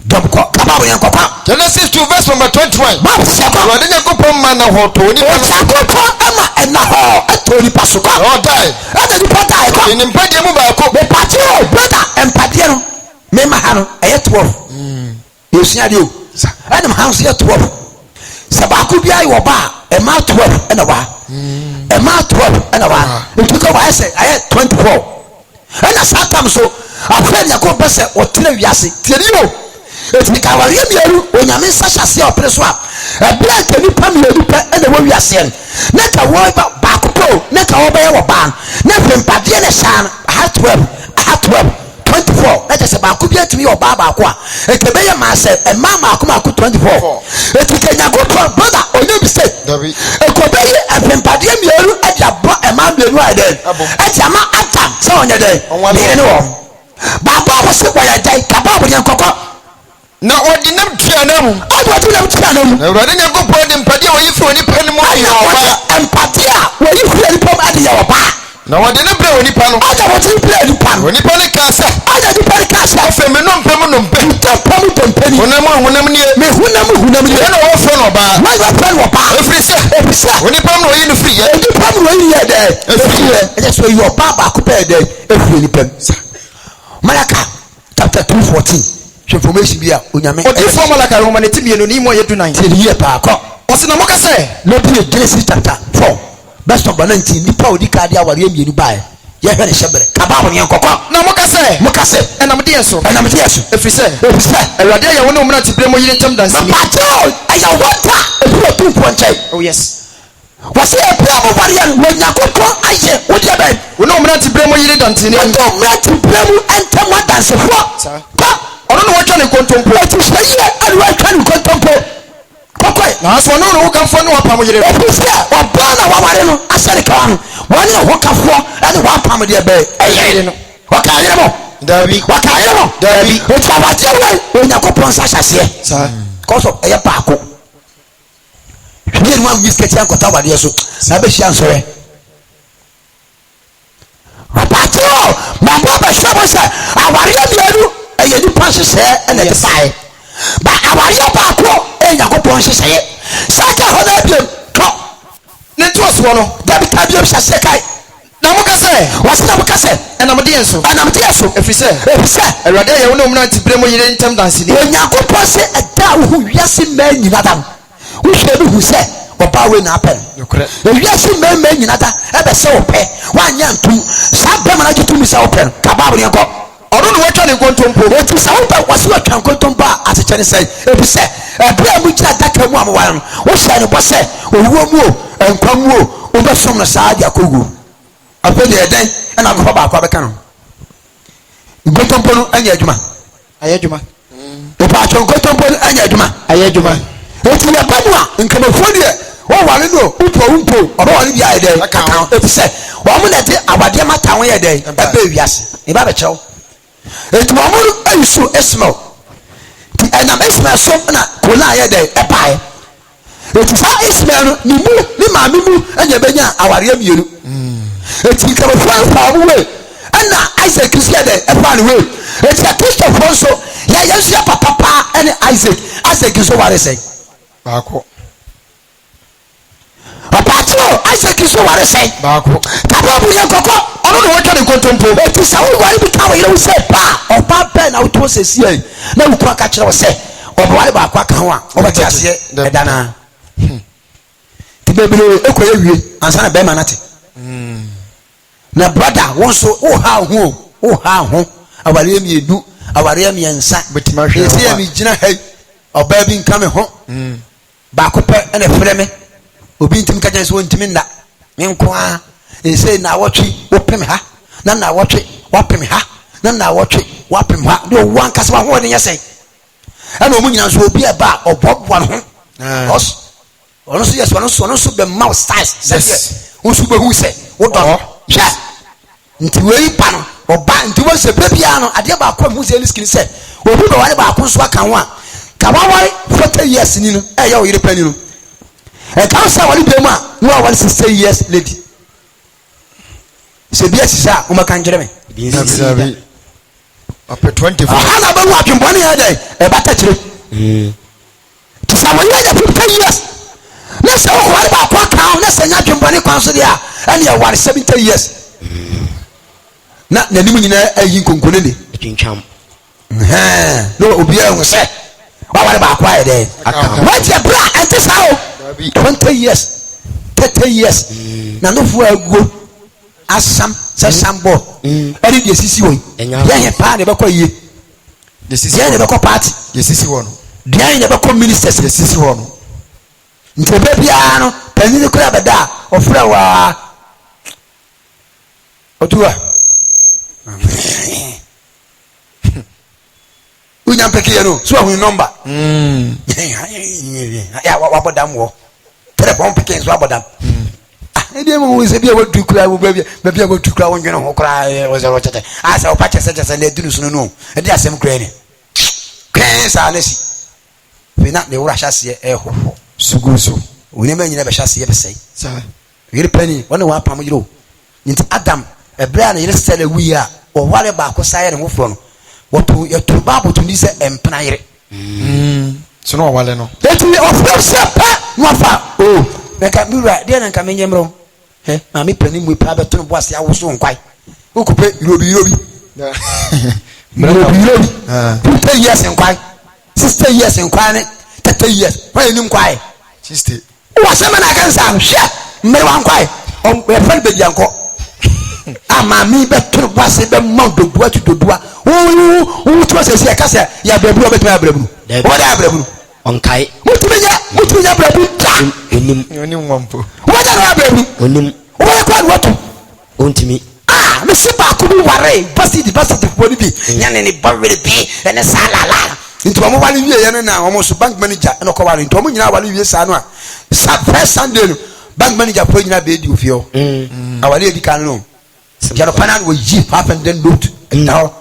dom ko kabawo yan kokwa Genesis 2 verse number 21. Bible say ko Rode nya go pon man na ho to oni o cha ko ko ama ena ho etori pasuko o dai ada di pata e ko ni mpade mu ba ko be patio brother empade no me ma ha no e 12 yesia de o ana ha so 12 sabako bia wo ba e ma 12 ena wa e ma 12 ena wa ntuko wa say aye 24 ena satam so afred yakọ bese o tire wiase tieni o eti ka wari emiru onyame nsahase opere so a ebra ka ni pam ye dupa ena wo wiase na ka wo ba ko na ka wo ba ye wo ba na fempade ne shan ha 12 24 na just ba ko bia tumi wo ba ko a ekebe ye ma se e ma ko 24 eti ka nyako brother onye bi se dabi ekobe ye fempade emiru adia bo e ma bienu ade eti ama atam se onye de ne ne wo baba wo se wo ya dai ka ba wo yan kokko na ordinam tiana mu ordinam tiana mu na rode nya go pon de mpade wo yifu oni pa ni mo ya oba empathy a wo yifu ni pom ade ya oba na wode ne bra oni pa no ada wo ti play ni pa oni pa ne ka sa ada di pa ka sa afa me no mpem no mpe tempani honam ni me hunam ni na wo fo no ba ma wa pa no ba efri se oni pa no yi no free ye oni pa no yi ye de efri ye so yo ba ko pe de efri ni pem Malaka chapter 2:14 information bia onyame odi formula ka Roma ne timienu ni mo yedu 9 tiye pa ko osina mo ka se no be Genesis chapter 4 verse 19 nipa odi ka dia ware emienu bae ye hwe ne shebre ka ba wo ne nkokọ na mo ka se enam de yeso efri se awade ya wo ne omna tibre mo yire ntam dansi ni patro aya wata ebu tu ponche oh yes wase ebra mo ware wo nyakokọ aye wo dia bae wo ne omna tibre mo yire dansi ni wo omna tibre mo enta mo dansi fo ono no watwa ne kontompo eti seye alwa twa ne kontompo kokoi na so no wo kan fo ne wapam yire efise oba na waware no asere ka no wani ho kafo ene wapam de be eyire no waka yire mo dabi eti abate we onyakopon sa hyase koso eye paako hwe ni wan biscuit yan kota wade so na be hia nsore abate mambo ba shabo sa aware mienu eye ni pansese ene de sai ba aware ba ko enya ko pon sese ye saka ho na biem ko so no dabi tabi o hyase kai na mo ka say wase na mo ka say enam de enso efise awurade ye wona omna tibere mo yire ntem danse ni onyankopɔ se ɛda wo hu wiase ma nyina dam wo hwɛ bi hu sɛ ɔba we na apɛ wiase ma nyina da ɛbɛ sɛ wo pɛ wanya ntum saa bɛma na gyetum sɛ wo pɛ ka ba bone nkɔ ɔno ne watwa ne nkontompo ɔti sɛ wo pɛ wase watwa nkontompo a asekyɛ ne sɛ ebi sɛ ɛbere a mu gyina daka mu a moware no wo hyɛ ne bɔ sɛ owuo mu o nkwa mu o wobɛsom no saa de akɔgu afei deɛ ɛdɛn ɛna akɔfa baako abɛka no nkontompo no anya adwuma ɔpaatwɔ nkontompo no anya adwuma eti yɛ ba mu a nkamafoɔ deɛ wɔware no wopɔ ɔbɛware bi ayɛ dɛn kaka ɛfi sɛ wɔn mo na de awadeɛ ma ta ho yɛ dɛn ɛbɛ wiase ɛba bɛkyɛw eti wɔn mo ayi so esmɛl ti ɛnam esmɛl so na kola ayɛ dɛn ɛbaeɛ eti saa esmɛl no ne maame mu ɛnya bɛnya awareɛ mmienu eti nkamafoɔ ɛfa wɔn wei ɛna Isaac si yɛ dɛn ɛfa ne wei eti akristofoɔ nso yɛyɛ nso yɛ papa paa ɛne Isaac nso ware sɛ baako ɔpaatio Isaac nso ware sɛ baako kaba bu yɛ nkɔkɔ ɔno ne watwa ne nkontompo eti sɛ wo ware bi ka wo yere wo sɛ paa ɔba bɛn na woto sɛ sie na wo kura ka kyerɛ wo sɛ ɔbɛware baako aka ho a ɔbɛte aseɛ ɛda na ti bebree ekɔyɛ wie ansa na bɛrima nate na brother wɔn so wo ha ho awareɛ mmienu awareɛ mmiɛnsa esi yɛ mi gyina ha ɔbaa bi nka me ho baako pɛ ɛna frɛ me obi ntumi ka kyerɛ sɛ wɔntumi nda me nko a ese na awɔtwe wopem ha na awɔtwe wapem ha na awɔtwe wapem ha de ɔwɔ ankasa wa ho ne yɛ sɛ ɛna ɔmo nyina nso obi ɛba a ɔbɔboa ne ho ɔno nso yɛ so ɔno nso bɛ ma wo size sɛdeɛ nso bɛhu sɛ wodɔ hwɛ nti wei pa no ɔba nti wɔn sɛ bebia no adeɛ baako a mu sɛ ɛne sɛ obi bɛware baako nso aka ho a kawaware 40 years ni no ɛyɛ o yere pani no ɛka sɛ wale bɛ mu a no aware 60 years lady sɛ bia sisa a woma ka nkyerɛ me apɛ 24 ɔhana bɛwu adwembɔne yɛ dɛ ɛbata kyerɛ nti sɛ wɔyɛ yɛ 50 years na sɛ woware baako aka ho na sɛ nya adwembɔne kwan so deɛ a ɛne ɛware 70 years na n'anim nyinaa ayi nkonkone ne na obiara hu sɛ waware baako ayɛ dɛ wagye bra ɛnte saa o 20 years 30 years na nofo aguo asam sɛ sambɔ ɛne deɛ sisi wɔ yɛyɛ paa ne bɛkɔ yie deɛ ne bɛkɔ party yɛsisi wɔ no deɛ ne bɛkɔ ministers yɛsisi wɔ no nti ɔbɛ biara no panyin kora bɛda a ɔfrɛ waa ɔtuwa unya mpɛkɛ no so ahu number ya wabɔ dam wɔ tere pɔn pɛkɛ so abɔ dam ɛdeɛ mu sɛ bia wadu kura wo bia wadu kura wo nwene ho kura wɔzɛ wɔkyɛtɛ asa wo pa kyɛsɛ na adunu so no ɛde asɛm kura ni kɛn saa na si fina ne wura hyɛseɛ ɛhoho sugu so woni ma nyina bɛhyɛseɛ bɛsɛe saa yere pani wɔne wɔn apam yero nti Adam ɛbrɛ a ne yere sɛ na wi a ɔware baako saa yɛ ne ho foro no wɔto yɛto baabo to ni sɛ ɛmpena yere so no wale no eti ɔfrɛ sɛ pɛ wafa o nka miwura deɛ na nka menye mmerɛ ma me pani mu pa bɛto no bo ase awo so nkwae okupe irobi 50 years nkwae 60 years nkwae ne 30 years why ni nkwae 60 wa sɛ mana kan sa hwɛ mmere wa nkwae ɛfɛ bɛ diankɔ ama mi bɛto no bo ase bɛ ma dodua tu dodua wo to sɛ sɛ ka sɛ ya brabru bɛtuma brabru wo da brabru onkai mutumi nya brabru onim wampo wo da na brabru onim wo ya kwa wato ontimi me se ba ko bi ware basi di fo ni bi nya ne bawere bi ene salala nti mo wale wie ye na mo so bank manager ene ko wale nti mo nyina wale wie sa no a first Sunday no bank manager po nyina be di ofio awale edi kan no jaro panan wo yi half and then note now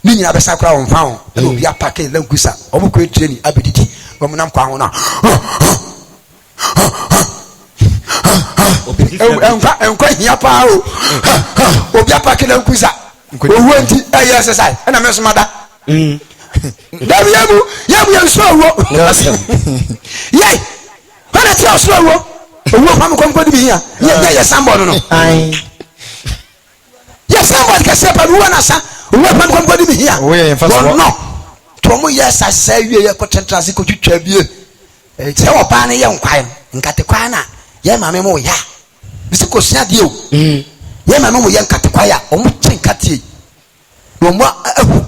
ni nyina be sakra won fa ho ene obi apake lankusa omo ko training abedidi wo mo nam kwa ho na enka hia pa o obi apake lankusa owo nti eye exercise ena me so mada dabi yamu yanso wo yey kana ti osoro wo owo pam konko di here ya somebody no ai ya somebody ka se pa no na sa owo pam konko di here owo ye fa so no to mo ya sa sa wie ya ko tentrase ko twitwa bie se wo pa ne ye nkwan nkate kwan na ye mame mo ya bisi ko sia de o ye mame mo ye nkate kwa ya o mo chen kate no mo ahu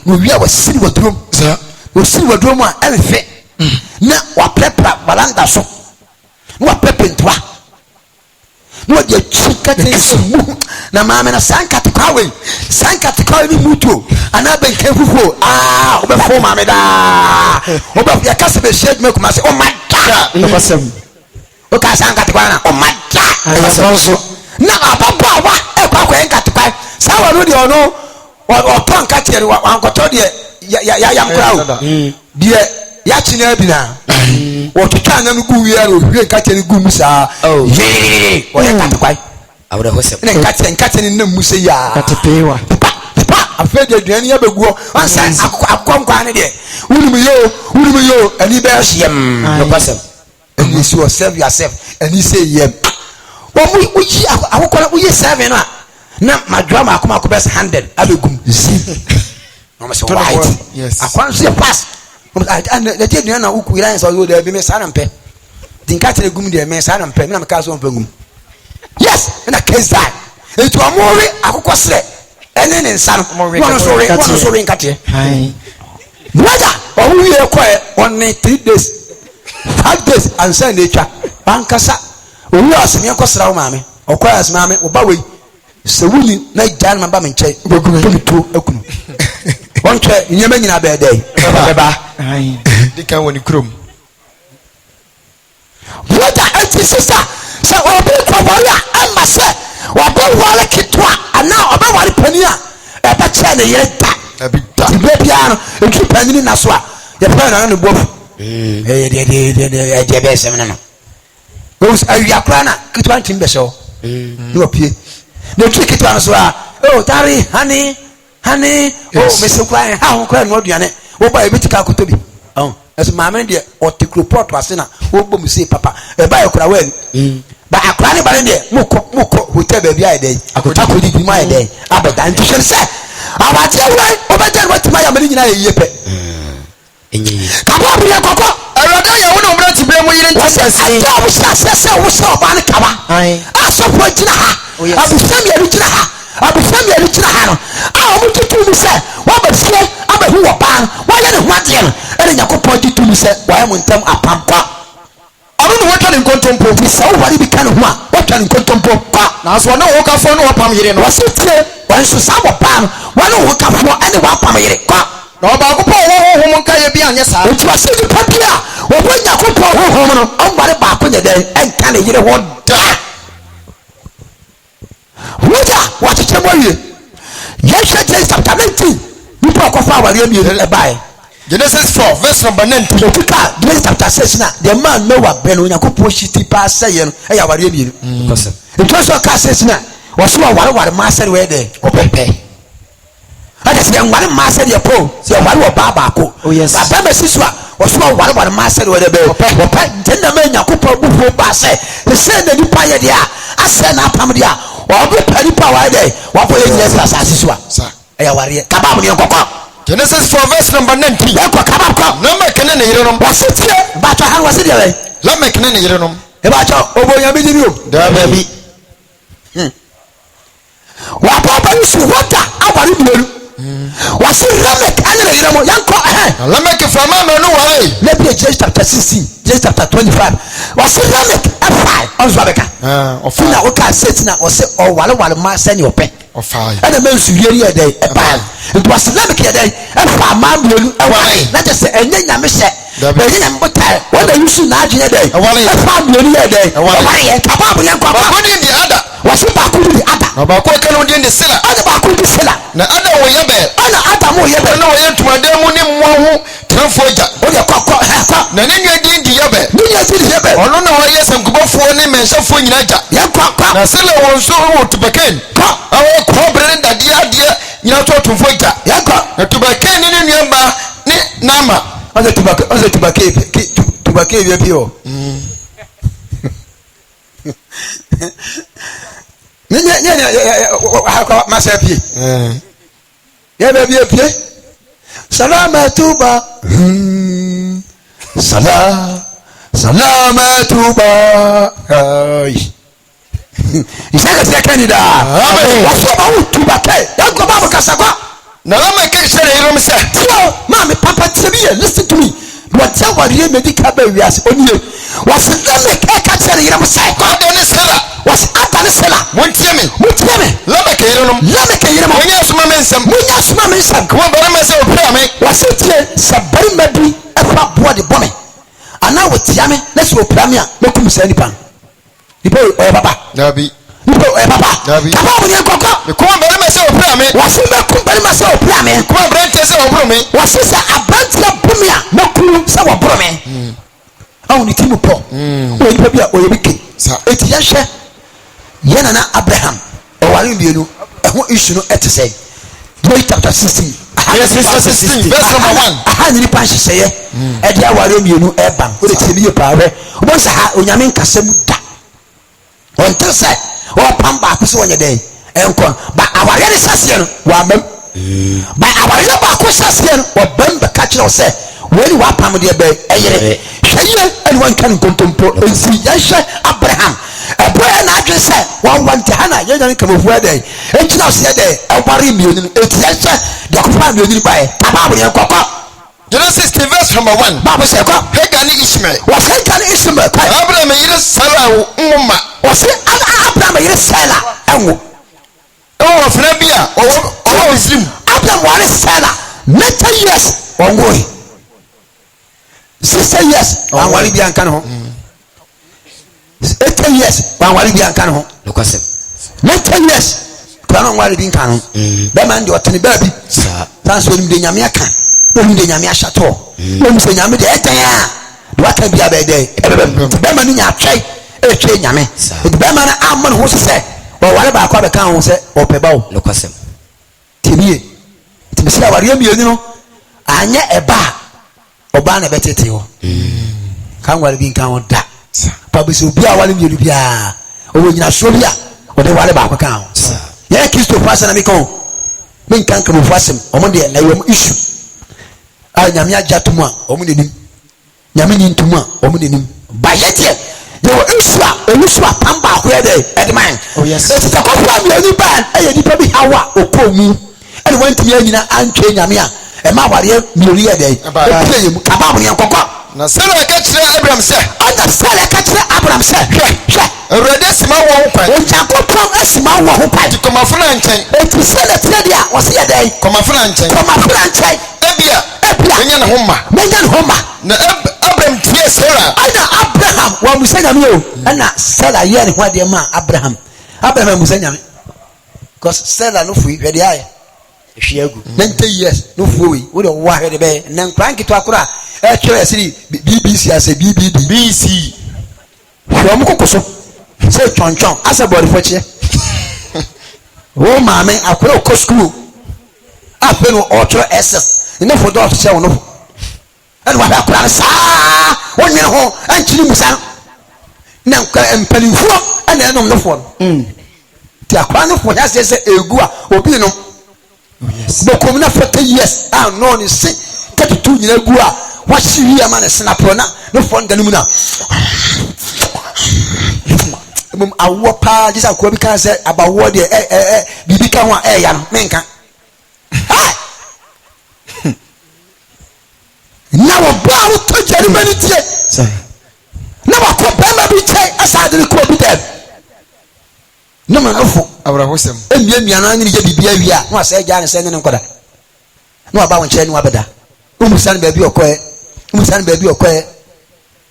no wi a wasiri wadrom sa wasiri wadrom a elfe na wa prepara balanda so wa prepentwa no de chikate mu na mame na sankate kwa we sankate kwa ni mutu ana ben kan fufuo obe fo mame da obe ya kase be shade me kuma se o mata no pasem o ka sankate kwa na o mata ai so na ababa wa e kwa kwa nkate kwa sawa no de ono o ton ka tiere wa ankoto de ya yam kra o de ya chine bi na o tutwa na gu wi ara o hwe ka tiere gu musa o ye o ya kate kwa awda hosem ne nkate ni na musa ya katepewa afẹ de aduane ya beguo ansa akwa ne de wunum yo ani be ahyem no pasem and you see yourself and you say yem wo yi akokora wo yi 7 na madwa ma akoma akobes 100 abegum no me say white yes akwan so pass na te aduane na uku ira nsa yo de bi me sa na mpe dinka tere gum de me sa na mpe na me ka so mpe gum yes na keza etu amori akokosre ene ne nsa no wono so ren kate ai brother owu ye koe on 3 days 5 days and send echa bankasa owu aseme akosra wo maame okoe aseme maame wo ba we se wuni na jan maba me nche to to akunu won twa nyema nyina be dey beba ai dikan woni krom brother enti sister se obi ko wala ama se obi wala kitwa ana obi wala pania e ba che ne yere da abi da ti be bia no etu panini na so a ye pa na no bofu de be sem no os ayakra na kitwa ntim be so no pie no kitwa no so a oh tari honey oh me so kwa ha ho kwa no aduane wo ba e bitika akoto bi as maame de otikroport asena wo bom se papa e ba yakra wa ba akra ne ba ne de mukọ hotel ba bia e dey akota ko di bi ma e dey abeda ntishe se abati awai obeje what ma ya mani nyina ye pe enyi kaba bi akoko awurade ya wo na omra ti be mo yire ntasase ato wo sase wo so ba ne kaba ai aso po jina ha abusam ya jina ha no a wo tutu mi se wo ba fie abahu wo ban wo ya ne ho ade no ene yakopɔ tutu mi se wo ya mo ntam apampa ɔno ne wotwa ne nkontompo bi se wo wari bi ka ne ho a wotwa ne nkontompo kwa na so na wo ka fo no wapam yire no wɔsetie wɔnso sa wo ban wo ne wo ka fo ene wo apam yire kwa na ɔbaako pɔ wo honhom nka ye bi anye saa nti wɔse ni papia wo bo yakopɔ honhom no ɔmbare baako nye den enka ne yire ho da woja wɔkyekyɛ mo wie yɛhwɛ Genesis chapter 19 nipa ɔkɔfa awareɛ mmienu ɛbae Genesis 4 verse number 19 okuta Genesis chapter 6 na the man Noah bɛn onyankopɔn hyiti paa sɛyɛ no ɛyɛ awareɛ mmienu pasem nti so ɔka 6 na wɔso wɔwareware maa sɛde wɔyɛ dɛ opɛpɛ ade sɛ yɛnware maa sɛdeɛ po sɛ yɛware wɔ baa baako babɛma si so a wɔso wɔwareware maa sɛde wɔyɛ dɛ wɔpɛ nti na ma nyankopɔn bufuo baa sɛ sɛ na nipa yɛ deɛ a asɛ na apam deɛ a ɔbɛ pɛ nipa wɔyɛ dɛ wɔbɔ yɛ nyina sɛ asase so a ɛyɛ awareɛ kaba mo ne nkɔkɔ Genesis 4 verse number 19 yɛkɔ kaba kɔ Lamek ne ne yerenom wɔsetie baatɔ ha no wɔse deɛ bɛ Lamek ne ne yerenom ɛbaatɔ ɔbɔ bi ni o dabi wapapa nsu wata awari mmienu wasi Lamek ɛne ne yere mo yankɔ ɛhɛn Lamek fama me no ware lebi Genesis chapter 16 Genesis chapter 25 wasi Lamek ɛfa ɔnso abɛka fina woka set na ɔsɛ ɔwareware ma sɛne ɔpɛ ɔfaa ɛna mɛ nsu wieri yɛ dɛn ɛbaa nti wasi Lamek yɛ dɛn ɛfa ama mmienu ɛware na kyɛ sɛ ɛnyɛ nyame hyɛ ɛnyɛ nyame botae wɔna yusu n'adwene dɛn ɛfa mmienu yɛ dɛn ɛware yɛ kaba abo yɛ nkɔba baako din di Ada wasi baako di Ada na baako aka no din di Sila ɛna baako di Sila na Ada wo yɛ bɛ ɛna Ada mo yɛ bɛ na wo yɛ ntomadan mu ne mmoa ho tramfo agya o de kɔkɔ ɛkɔ na ne nua din di yɛ bɛ ne yɛ di yɛ bɛ ɔno na wɔyɛ sankubɔfoɔ ne mɛnhyɛfoɔ nyina agya yɛ kɔkɔ na Sila wɔ nso wɔ Tubakan awɔ kɔbere ne dadeɛ adeɛ nyina to atomfo agya yɛ kɔ na Tubakan ne ne nua ba ne Nama ɔsɛ tubake bi o Masapi. Yeah, baby, Salamatuba. Salamatuba. Isaka Canada. What's about Tuba? Don't go back Casaba. Now I'm a case here, say, Mammy, Papa, listen to me. Whatever you medical baby has on you was the catcher in a cycle. Was Atana Sella. won't tell me. Lamakarum. When you smell some, come on, but myself, was it here? Sabari Madri, a fat body bomber. And now with Yami, let's go Pramia, no come say any pan. You pay Papa. Nabi. You pay Papa. Nabi. Come on, you come on, but myself, was it not company myself, Pramia? come on, Brent, was it a bunch of Bumia, no cool, some of Brome. Only Timu Po. When you be a wicked. It's Yasha. Yanana Abraham, or Walimbiano, what you should not say. Joy chapter 16. Yes, 16, verse number 1. I had any punch say, Edia Walimbiano, Evang, with a TV power. Once I had Unyamin Casemuta. Until say, or Pamba, so on your day, and come. But our Sassion, Wabem. By our Yabako Sassion, or Bemba Catcher say, when you are Pammy, and one can contemplate and see Yasha Abraham. A boy and I just said, one Hannah, you don't come over there. And now said, a worry million, it's the family by Tababia Coca. Genesis 16, verse number 1. Baba said, Hagan Ishmael. was Hagan Ishmael? Abraham is Sarah, was it Abraham is Sarah? Oh, Flabia, oh, Muslim. Abraham was Sarah. 90 years on way. 60 years on Walibian Cano. 8 years, one will be a canon. Look at 10 years, Canon Walibian Canon. The man, your tiny baby, that's when the Yamiaka, when the Yamia Chateau, when the Yami de Etaya, what can be a bad day? The man in your tray, a train Yame. The Beman Amman who said, or whatever I call the count said, or Pebo. Look at him. Timmy, to see our you know, I net a bar, or ban a better tale. Can't well be count that. Publish will be a while you be or when you are Solia or the water back accounts. Yeah, kiss to pass and become. Men can't come for him on Monday and I will issue. I am Yatuma, Omudim, Yamin Tuma, Omudim. By yet, there were Usua, Pamba, where they at the man. Oh, yes, it's a coffee, you bad, and you probably Hawa or call me. And went to Yana and train Yamia, and my warrior, Muria day. About Coca. Now, Sarah catch Abraham said, Under Sarah catch Abraham said, a red small woman, when Jacob from a small woman to come off French, and to sell a Tredia was here day, come off French, Ebia, Menyan Homer, Abraham, dear Sarah, Abraham, when we send a meal, and not Sarah, yen, what dear man, Abraham was saying, because Sarah no free, ready eye. 90 years, no fool, we don't want her to be, and then crank it to Accra. Actually, BBC as a BBD. BC. From Cocoso. Say Chon Chon, as a body for you. Oh, mammy, I put a school. I put no ultra SS. Enough for dog to say no. And what I could say, 1 year home, and Chilimusan. Now, and penny for, and then on the phone. The Aquano for us is a gua, or Pino. Yes. The community for 10 years, I'm known as 32 years gua. What she hear man is snapona, no fun ganumuna. I walk past this. I could be say about what the Bibica one air, Menka. Now a bow to Germany. Now I could be aside the court dead. No man, our hostel. And Yamian, Bibia, was a Jan sending Koda. No about Chen Wabada. Umusan baby or quiet. Umusan baby or quiet.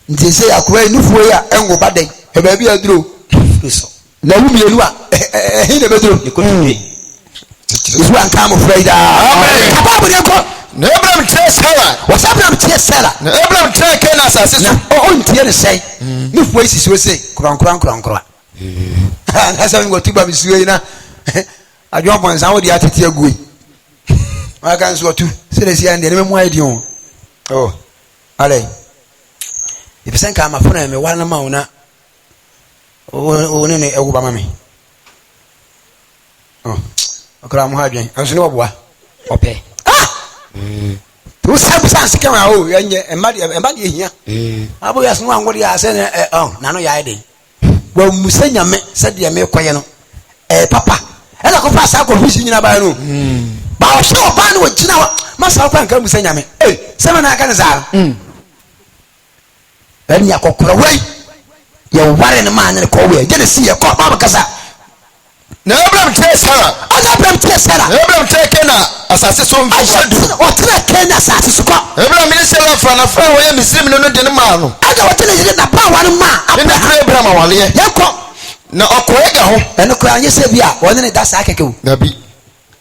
They say I quite no for ya and go bad day. A baby I drew. Now you are he never drew. You couldn't be. It's one time of Friday. Abraham tells Sarah. What's Abraham tells Sarah? Abraham tells Canaan says, oh, Tiana say, no voices will say, crank. And that's how we go to Babisuena. I don't want some of the attitude of Gui. I can't go to say this and then why do you? Oh, Ale. If you think I'm a friend, me one amount, one ne ewo ba mame okra mo ha dwen anso ne oboa ope tu sabu sans kama o yenye emade ehia abo yaso no angode ya se ne na no ya eden wa musanya me se de me koye no papa ela ko fa sa ko fisi nyina ba no ba o so ba no gina masa ko anka musanya me se me na aka ne za en ya kokora wai ya ware ne ma ne ko we je ne si ya ko ba kasa na Abraham tell Sarah Abraham tell Canaan asase so mfadu o tena Canaan asase so ko Abraham ni Sarah fra na fra wo ya misrim no de ne ma no aga o tena yire na ba ware ma Abraham awale ya ko na okoega ho eno ko anye se bia woni ne da sa akeke wo nabi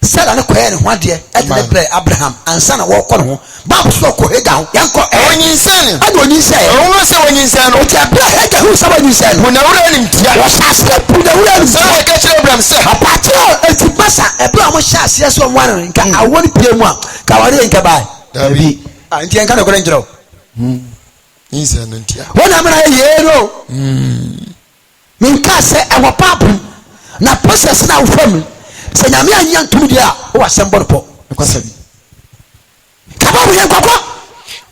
Sarah ne ko ye ne ho ade etne bre Abraham ansa na wo ko no ho ba so ko ega ho yanko onyinsane ade onyinsane ono se onyinsane o ti abra ega ho sa onyinsane ho na wura ni mtia wo sase pu na wura ni Sarah ka chere Abraham se apatio eti pasa ebra mo sha ase so mo wan nka awoni pie mu a ka ware nka ba nabi anti nka no ko njiro insane ntia wona mara ye no minka se ewo papu na process na wo fam se nyame anya ntum dia wo asembor po kwasabi kababu ye kwakwa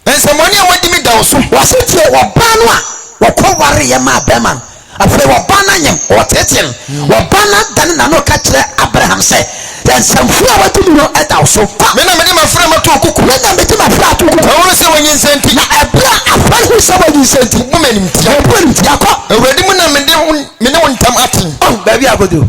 ensamoni a wadi mi da wo so wasetie wo ba no a wo ko ware ye ma bema afre wo ba na nyem wo tetem wo ba na dan na no ka kire Abraham se ensamfu a watu no eta wo so me na me di mafra mato okuku me na me di mafra to okuku ono se onyinsane na ebra afan hu se onyinsane mo me ni mtia wo ni mtia ko awurade mu na me ne wontam aten ba bia godo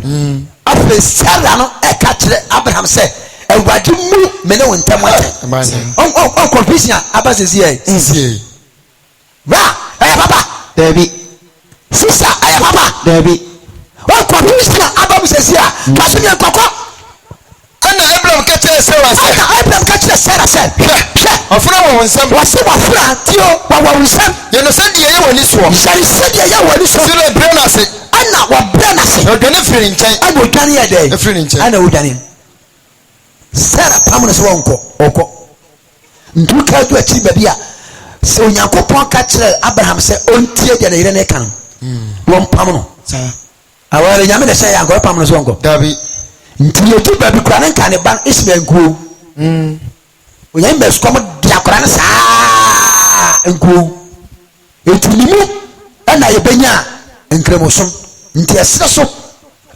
afre Sarah no e ka kire Abraham se awurade mu me ne wontam aten on confusion abasesi ai ba papa David sister ay papa David on confusion abasesi a kasumi nkoko ana Abraham ka chere Sarah se Abraham ka kire Sarah se afra wo nsam wase wafra tio wa nsam ye no se de ye woni so yari se de ye woni so sire bre na se ana wa bre na se odwane firi nkyɛn ana odwane ye dey firi nkyɛn ana odwane Sarah pamno so wonko ndu ka du achi babi a se onyankopon ka kire Abraham se ontie de na yire ne kan won pamno aware nyame de se yanko pamno so wonko dabi nti etu babi kura ne kan ne ban Ismael nkuo oyan be skom dia kura ne saa nkuo etunimu ana ye benya nkremosom nti esere so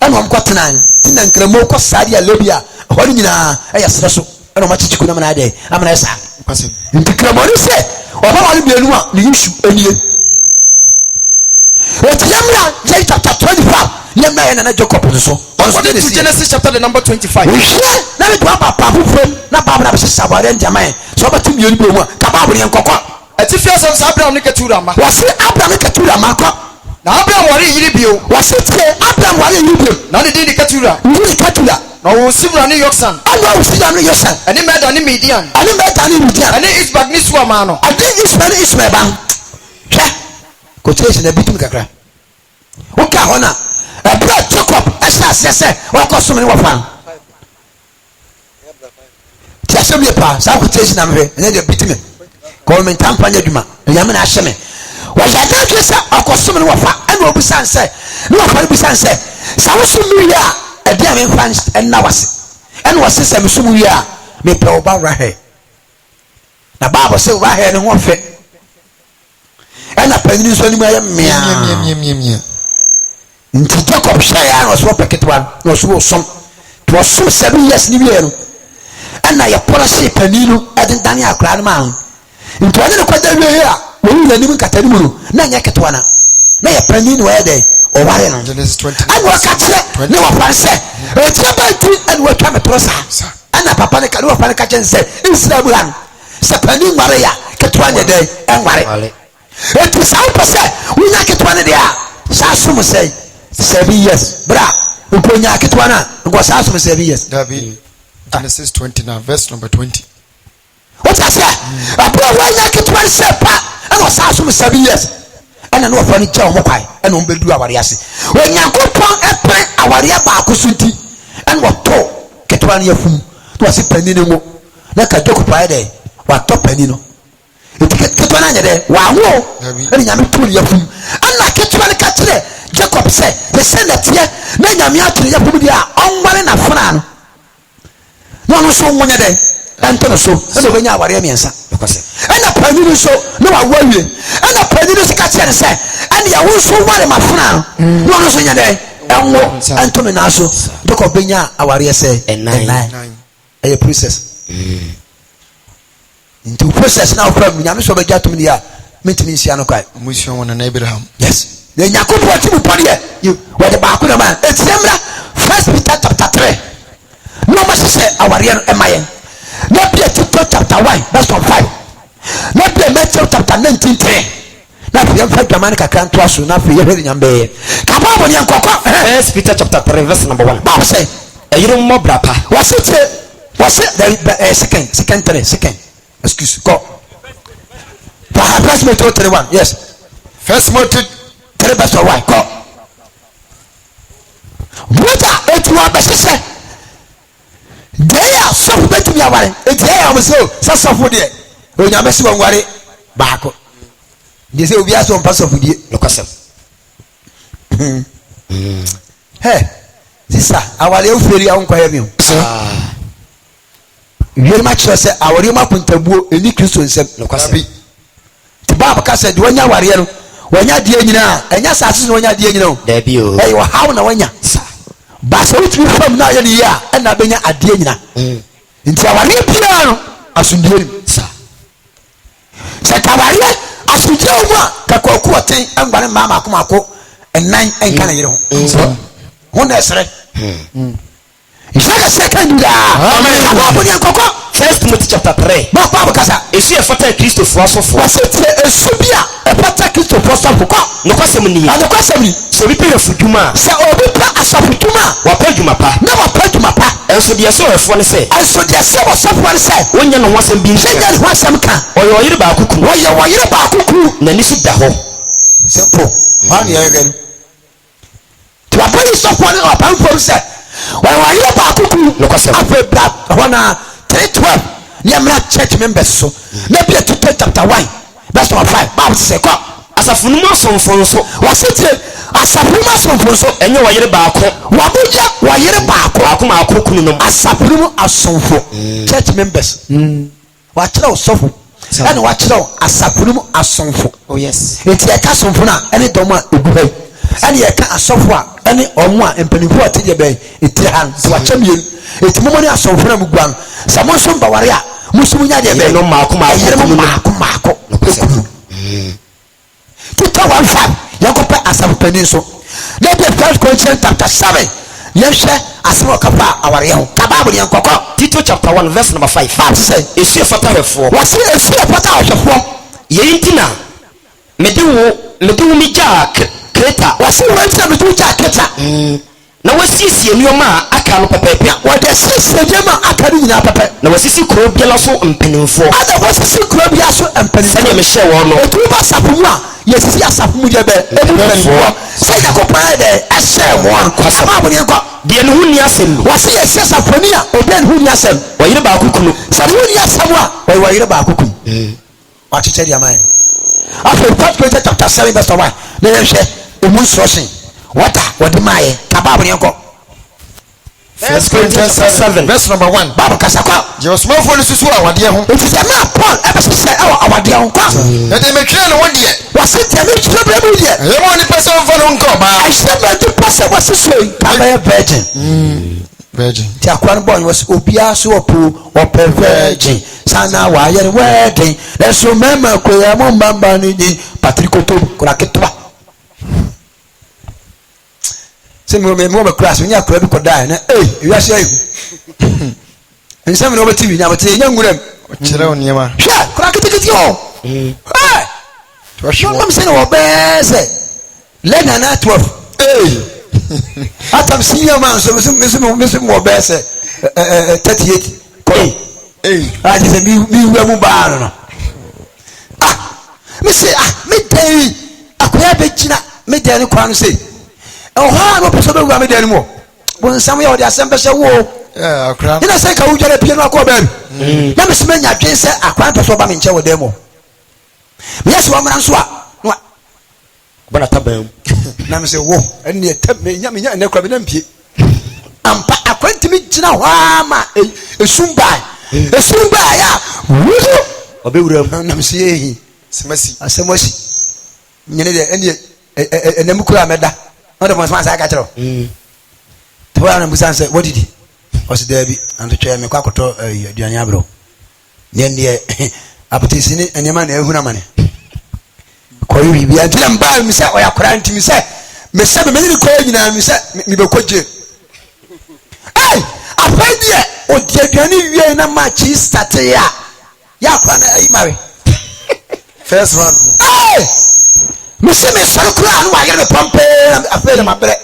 ana om kotenan tina nkremo ko sadia lobia hori nyina eya sere so ana ma chichiku na mana ade amana esa kwase nti kremori se oba wale bienu a ne yishu enie otiyamra je chapter 25 yamna yana na Jacob so according to Genesis chapter the number 25 na me do papa fufrem na baba na be sabare ndiaman so ba timi yeri biemu ka baba ne nkokọ Etifia says Abraham ne ketura ma wase Abraham ne ketura ma ko na Abraham wari yiri bio wase tie Abraham wari yiri bio na ne di ketura ni ketura na wo simra ne Yoksan ana wo sida ne Yoksan ene meda ne Midian ani meta ni Midian ene Isbak ni suama no ade Ismael ban hwe ko chese na bitum kakra o ka hona abra Jacob esa sese o ko sum ne wofan ti asem ye pa sa ko chese na mwe ene de bitum ko men tampanya duma nyame na ahye me wa ya da twesa akosum ne wofa ene obusan se ne wofa ne busan se sa wo sum wi a ade ame fan enna wase ene wase se me sum wi a me pe oba rahe na baba se oba he ne ho fe ena panini so ni ma mia nti Jacob shaya no so peketwa no so som to so 7 years ni wi no ena ya policy paninu adentani akra ma nti wani ko da wi a woni na nim katani mu no na nya ketwa na ya paninu wa de o ware no Genesis 20 and wa katire ne wa panse e ti ba ti and wa twa metrosa ana papa ne ka ne wa pan ka chense insira bulan se paninu ware ya ketwa nya de en ware e ti sa pose wunya ketwa ne de a sa sum sei 7 years bra uponya ketwa na ngo sa sum 7 years dabi Genesis 20 now verse number 20 what I say abro wunya ketwa se pa ngo sa sum 7 years ana no fa ni cha omo kwai ana ombe du aware ase onyankopon epen aware ba akosunti ana wato ketwa na yafum to ase pani ne mo na ka dokupa de wato pani no ketwa na nya de wa ho ana nyame tu yafum ana ketwa ne ka kire Jacob Jacob said, the send that here, then Yamiat Yapudia, on one and a fan. No, so one a day, and so when you are Yamiansa. And a prejudice, no, I worry. And a prejudice catch and say, and you are so one in my fan. No, so a day, and Tominaso, Doko Benya, our say, and 9. A princess. Into process now from Yamiso Bejatumia, meeting Sianokai. Mission and Abraham. Yes. Then Yakubu, what you were the Bakuna man. It's similar. 1 Peter chapter 3. No much say our real MIN. Not be a chapter 1, that's on 5. Not be a Matthew chapter 19. Not be a Germanica can't trust you, not be a very young baby. Come on, Yanko. 1 Peter chapter 3, verse number 1. Bob say, a little more brapa. Was it second? Excuse go. Perhaps me to 31. Yes. First motive. Tell us why. Go. What it was say. They are so better me away. It's here I'm so for there. When you mess one worry back. They say we are some pass of you. Look at them. Hey, sister, our little fairy uncle have you. Very much say our Rima Puntabu, any Christian said, no, the Baba said, when you are here, when you are dear now, and yes, I see when you are dear, you know, there be you. Hey, how now when you but so it will from now in the year, and I've been a dear now. Into our new piano, as you do, sir. Said Cavaria, as you do, Kakoko thing, and one Mamma Kumako, and 9 and Canada. One that's right. Second, First Timothy chapter 3. Is he a fatal Christ of philosopher? Was it a Subia, a fatal Christ of philosopher? No question, and the question so we pay for Juma. So, we pay a Saputuma, what pay you, Mapa? Never pay to Mapa. And so, the so if one say, and so the someone said, when you know what's in being said, what's some can, or you're about Kuku, or you're about Kuku, then you sit the home. Simple. 1 year again. To a police of one or pound for said. When you about Kuku, look at after black, 3:12, Yamra church members so. Maybe a chapter 1, that's not 5. Bible say, as a Funuma son for so, was it as a Funuma son for so, and you are your back, Wabuja, why you're back, Wakuma Kukunum, as a Funuma as son for church members. Watch out, so and watch out as a Funuma as son for. Oh, yes, it's a castle for now, any doma, and you can't software any or one and penny for the bay. It's a hand to a champion. It's more than some from one. Someone from Bavaria, Musumia, no Markuma, 2005, Yakopa as a peninsula. Let the first question chapter 7. Yes, as well, our young Tababu Yankoko. Tito chapter 1, verse number 5. Say, is she a fatal for? Was it a fatal for? Yentina Medu Jack. Was it went to do Jacketa? Now, was this your ma? I can't prepare. What the sister Gemma Academia Papa? Now, was this Crobiaso and Penny for? Other was a Crobiaso and Penny Michelle or no? Two was Sapuma. Yes, yes, Sapuja. Say the Copade, I say one. The Nuniasem was he a Saponia or Ben Huniasem? Why you about Kuku? Samunia Samoa, why you about Kuku? What you tell your mind? After First Peter chapter 7, verse 1, they say, Umuswashing. What the Maya? Kababu Yanko. 1 Corinthians 7, verse number 1. Babu Kasaka. Your small phone is our dear home. It is a man, Paul, ever said our dear uncle. That they make clear 1 year. Was it a little every year? The only person for Uncle. I said, the person was this way. I'm a virgin. Virgin. The Aquan boy was Opiasu or per virgin. Sana, why you're wedding? Let's remember, Kuyamon Bambani, Patrico Kraketwa. Some women more class when you are credible could die. Hey, you are saying. And some over TV now, but a young woman. Children, Yama. Yeah, crack it to you. Hey, I'm saying, oh, best. Let her not 12. Hey, I'm seeing your man, so missing more best. 38. Hey, I just be well bar. Ah, Miss, midday. I could have been midday, Kwan say. Oh, no person will be anymore. When some of the assembly say, whoa, yeah, crap. In a second, we get a piano cover. Let me smell your dress. I can't persuade them in Chow demo. Yes, woman, and swap. What a taboo. na me say wo ene etam me nya ene kwa be na mpie ampa akwantimi gina ho ama esumba ya wudu obewura na me say semasi asemasi nyene de ene enam kura meda no de mo sama sa ka kiro to na busan say what did he was there be and to try me kwa koto aduane abro nyende apetisi ni enema na ehuna mane koyi bibi antira mba mi say oyakora ntimi say me say me ni koyi nyina mi say mi be koje afadie odi aduane wie na match start ya kwa na mare first round me say me so kura no wa gere pompe afele mabre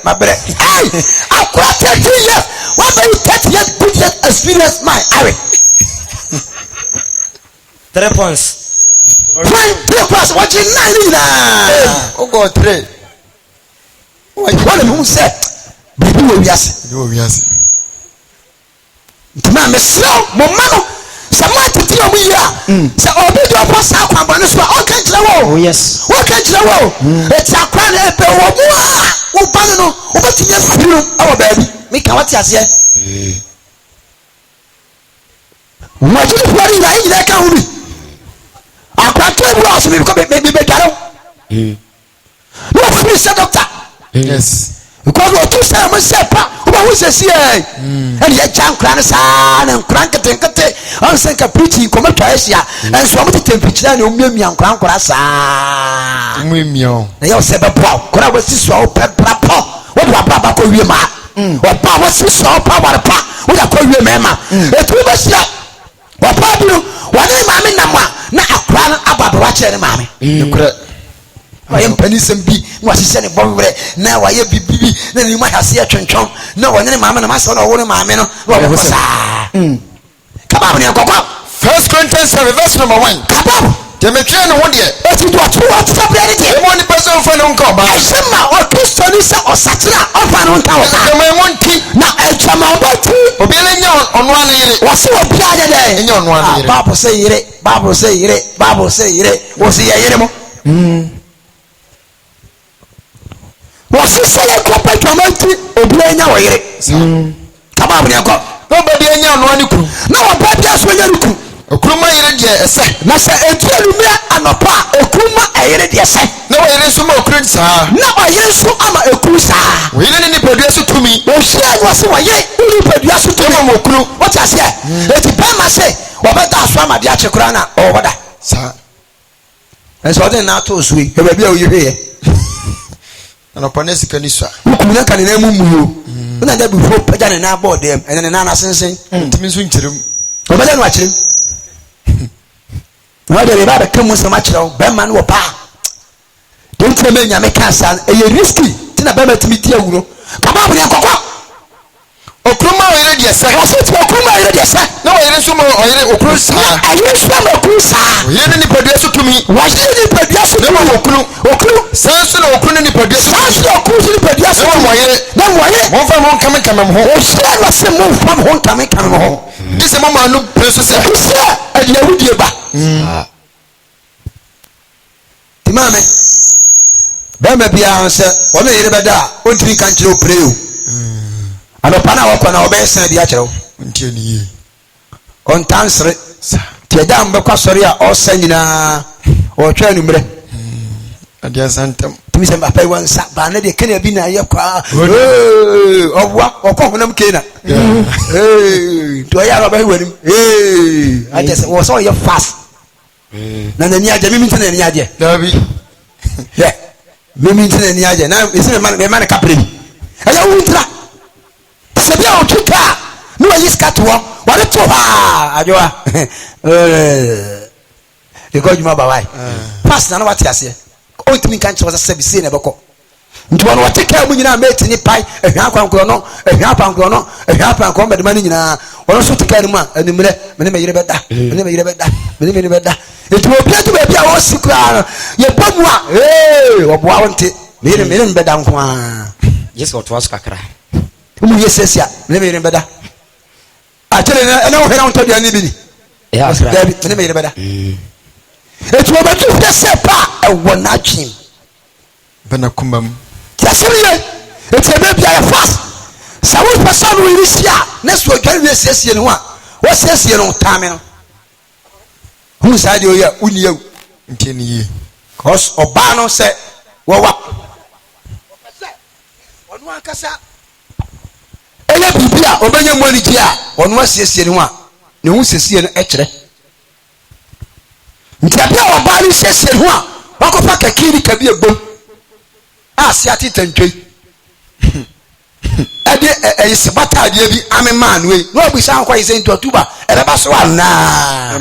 akwa 30 years what are you 30 years good years experience my are 3 points fine 3 points what you nine o go 3 what me say bibi wo wiase ntama me slow mo mano sama titi o mu yira se obi do pass akwa banu so o kan jira wo oh yes o kan jira wo eti akwa na ebe wo mu wo banu no o betimi afiru awo baabi me ka wati ase mo ti ko ri na yin ka hu bi akwa to ebu aso me ko be daro no fi se doctor yes because what you say must say pa who say see and ya jam kran sa na kran kete on say ka preaching come to asia and so much temperature na omiamia kran kora sa omiamia na ya se be bo kora we si so pe prapo wo do baba ko wie ma o pa wo si so pa wa pa wo ya ko wie ma etu be sia wo pa bi wo na ma me na ma na akran ababwa chere ma me kora waye mpanisem bi wasise ne bɔwere na waye bibibi na ne ma hase atwentwɔn na wɔne ne maame na ma sɛ na wɔne maame no wɔbɔ saa kabab ne nkɔkɔ 1 Corinthians 7 verse number 1 kabab demetria no ho de eti do ato atsa bia ne de mo ni person fa no nka ba ɛsɛma ɔkristo ni sɛ ɔsatira ɔfa no nka ɔba ɛma mo nti na ɛtwama ɔbɔti obi le nya ɔno ane yire wɔse obi ade de nya ɔno ane yire babu sɛ yire wɔse yɛ yire mo wɔsese yɛ kɔpɛ twamanti obi anya wɔ yere kabab ne nkɔ na obi anya ɔno ane kuru na wɔba bia so nya ruku okuruma yire de ɛsɛ na sɛ etualumɛ anɔpa okuruma ɛyere de ɛsɛ na wɔ yire so ma okuru saa na ɔyere so ama ekuru saa wɔ yire ne nipadua so tumi ohyia no sɛ wɔyere nipadua so tumi ma okuru wɔte aseɛ eti bɛma sɛ wɔbɛda so ama de akye kora na ɔwɔda saa ɛnso ɔde na ato so yi baabi a oyi hweyɛ anɔpa sika ni so hukum na kan na mu muyo na da before pagya ne na board dem ene ne na na sensen ntimi so nkyerem obada no akyerem na da ba ka mu sama kyerɛw ba ma no wo pa don tire me nyame ka sa e risky tina ba ma timi ti awuro baba bu ne kokɔ okuruma yire de ɛsɛ wɔse ti okuruma yire de ɛsɛ na wɔ yire so ma ɔyire okuru saa ayire so ma okuru saa yire ne nipadua so tumi wɔyire nipadua so tumi okuru saa so na okuru ne nipadua so saa so okuru so nipadua so na wɔ yire na wɔ yire mo fa mo nkame mo ho o hyɛ no se mo fa mo nkame mo ho di sɛ mo ma no pre so sɛ adi awudie ba ti maame bɛma biara sɛ wɔn yere bɛda a ɔntumi ka nkyerɛ opere o anɔpa na wɔkɔ na ɔbɛyɛ sɛn adi akyerɛ wo ntie ne yie ɔntansere ti ɛda mbɛkɔ asɔre a ɔsa nyinaa ɔtwɛ anummerɛ ade asantam tumi sɛ papa yi wɔ nsa baa ne deɛ kenya bi na ayɛ kwaa ɔboa ɔkɔ honam kena nti ɔyɛ ara ɔbɛhwe w'anim agyɛ sɛ wɔ sɛ ɔyɛ fast na n'ani agye mimi nti na n'ani agye dabi mimi nti na n'ani agye na esi mɛma ne kapere bi ɛyɛ wo ntira sɛ bi a ɔtwi kaa ne wayi sika to hɔ wɔde to hɔ a adwoa ɛkɔ adwuma ba wae fast na wate aseɛ ɔntumi nka nkyerɛ sɛ sɛbi na ɛbɛkɔ nti wɔn wɔte kaa mu nyinaa mɛti ne pae ahwɛ akwankorɔ no ahwɛ apankorɔ no ahwɛ apankorɔ mbɛdema no nyinaa wɔn nso te kaa no mu a animmerɛ mene mɛyere bɛda mene mɛyere bɛda mene mɛyere bɛda eti obi atu baabi a wɔsi koraa no yɛbɔ mu a wɔboa wo nte mene mbɛda nko a yes ɔtoa so kakra umu yɛ sɛsi a mene mɛyere bɛda akyere no ɛna wɔhwɛ na wɔntɔ duane bi ni dabi mene mɛyere bɛda eti wɔbɛtu fɛ sɛ pa ɛwɔ n'atwem bɛna kumam Tiasiri it's a baby I fast. Saul person will be here. Next week, can we say, you know what? What says you know, Tamil? Who said you are Unio? Because Obano said, well, what? On one cassa. Ella Bibia, Obaya Monikia, on what says you know what? No one says you know, actually. Ntapia Obani says you know what? Walk up a kid can be a book. Ah, see it and drink. A sabata, baby, I'm a man. We no, we sound quite saying to Watuba, and a baswan. Nah,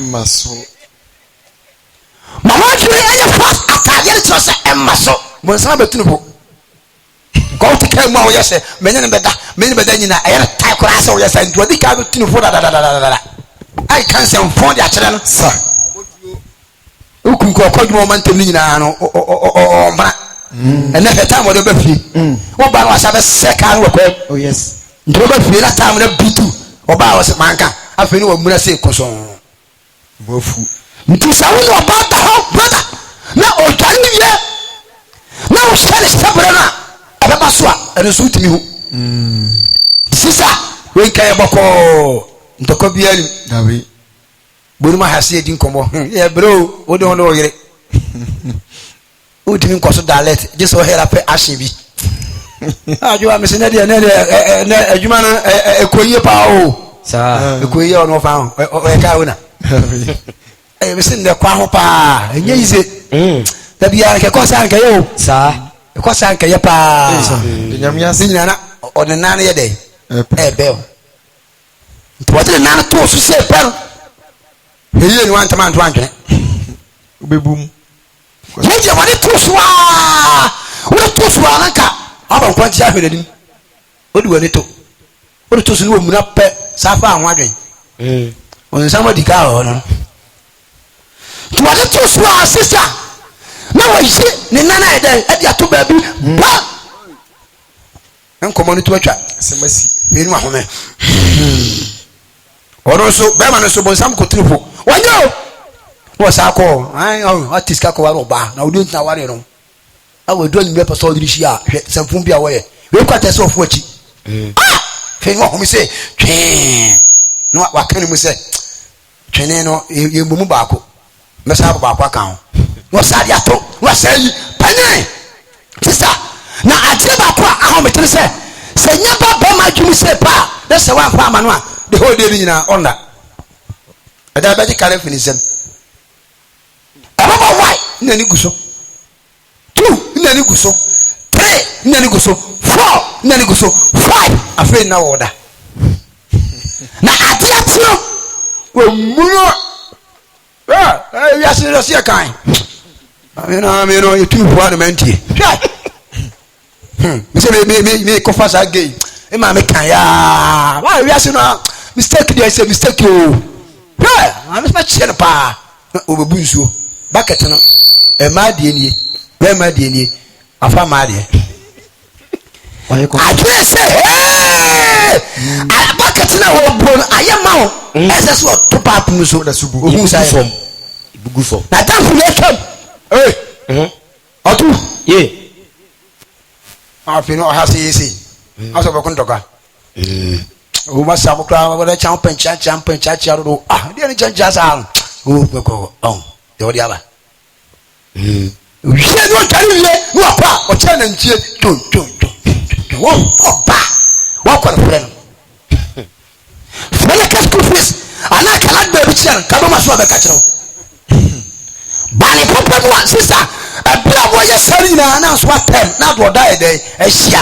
Mamma, you fast Italian sauce and muscle. Monsaba to go to Kelmo, yes, many better, I had a type of answer, yes, and to the cabin for that. I can't say for the channel, sir. Who can call you moment to me now or and never time with the baby. What about was have a second record? Oh, yes. Don't feel that time with a B2 or Bows Manka. I feel what Muna say, Coson. This I will know about the whole brother. Now, or can you hear? Now, Spanish Tabrana, Abaswa, and a suit you. Sister, we can boko the Cobian. Burma has said in Como. Yeah, bro, we don't know it. Who didn't cause dialect? Just so here up Ashibi. You are missing a human a queer power. Sir, a queer no found a Kauna. I was in the Quahopa, and yes, the Bianca Cosanca, sir, the Cosanca Yapa, or the Nana day, a bell. What did Nana told to say, Pell? He didn't want a man to answer. Boom. What do you want to swa? What to swanaka? How about what happened? What do you want to? What to do? Up Safa and wondering. When somebody got on. What to swa, sister? Now I see Nana at your two baby. And come on to a trap. Somebody, in my home. Or also, Berman is so some could triple. Why no? What's our call? I know what is Kakao Bar. Now, don't know what I know. I will do the episode this year. Some Pumpia away. We've got us off watching. Ah! Can you say? No, what can you say? Cheneno, you move back. Mess up about Wakao. What's that? What's say? Penny! Sister, now I tell you about how much to say. Say, never by my Jimmy say, Pa. That's the one farmer. The whole day in our honor. A diabetic caliphinism. Why? Naniguso. 2 Naniguso. 3 Naniguso. 4 Naniguso. 5 afraid now order. Now I tell you, well, yes, you're kind. You know, you're too parliamentary. Me confess again. Mamma Kaya. Why, yes, you know, mistake, I say mistake you. I'm not sure, Pa. Over Bunsu. Back at no, a madini, where madini, a family. I can't say, hey, I back at no, I am out. That's what to pop Muso, the Subu, who's I from Bugufo. I can't forget. Hey, or two, ye. I feel no has easy. As of a contoka. Who must have a crowd with a champion, ah, the only judges are. Who will go on. The other. We said, what can you say? What, or challenge you? Don't. Walk on a friend. Felica Scufis, and I cannot be a child. Come on, my catcher. Banny Papa, sister, a black boy, a Serena, announce what time, not what die day, a sham.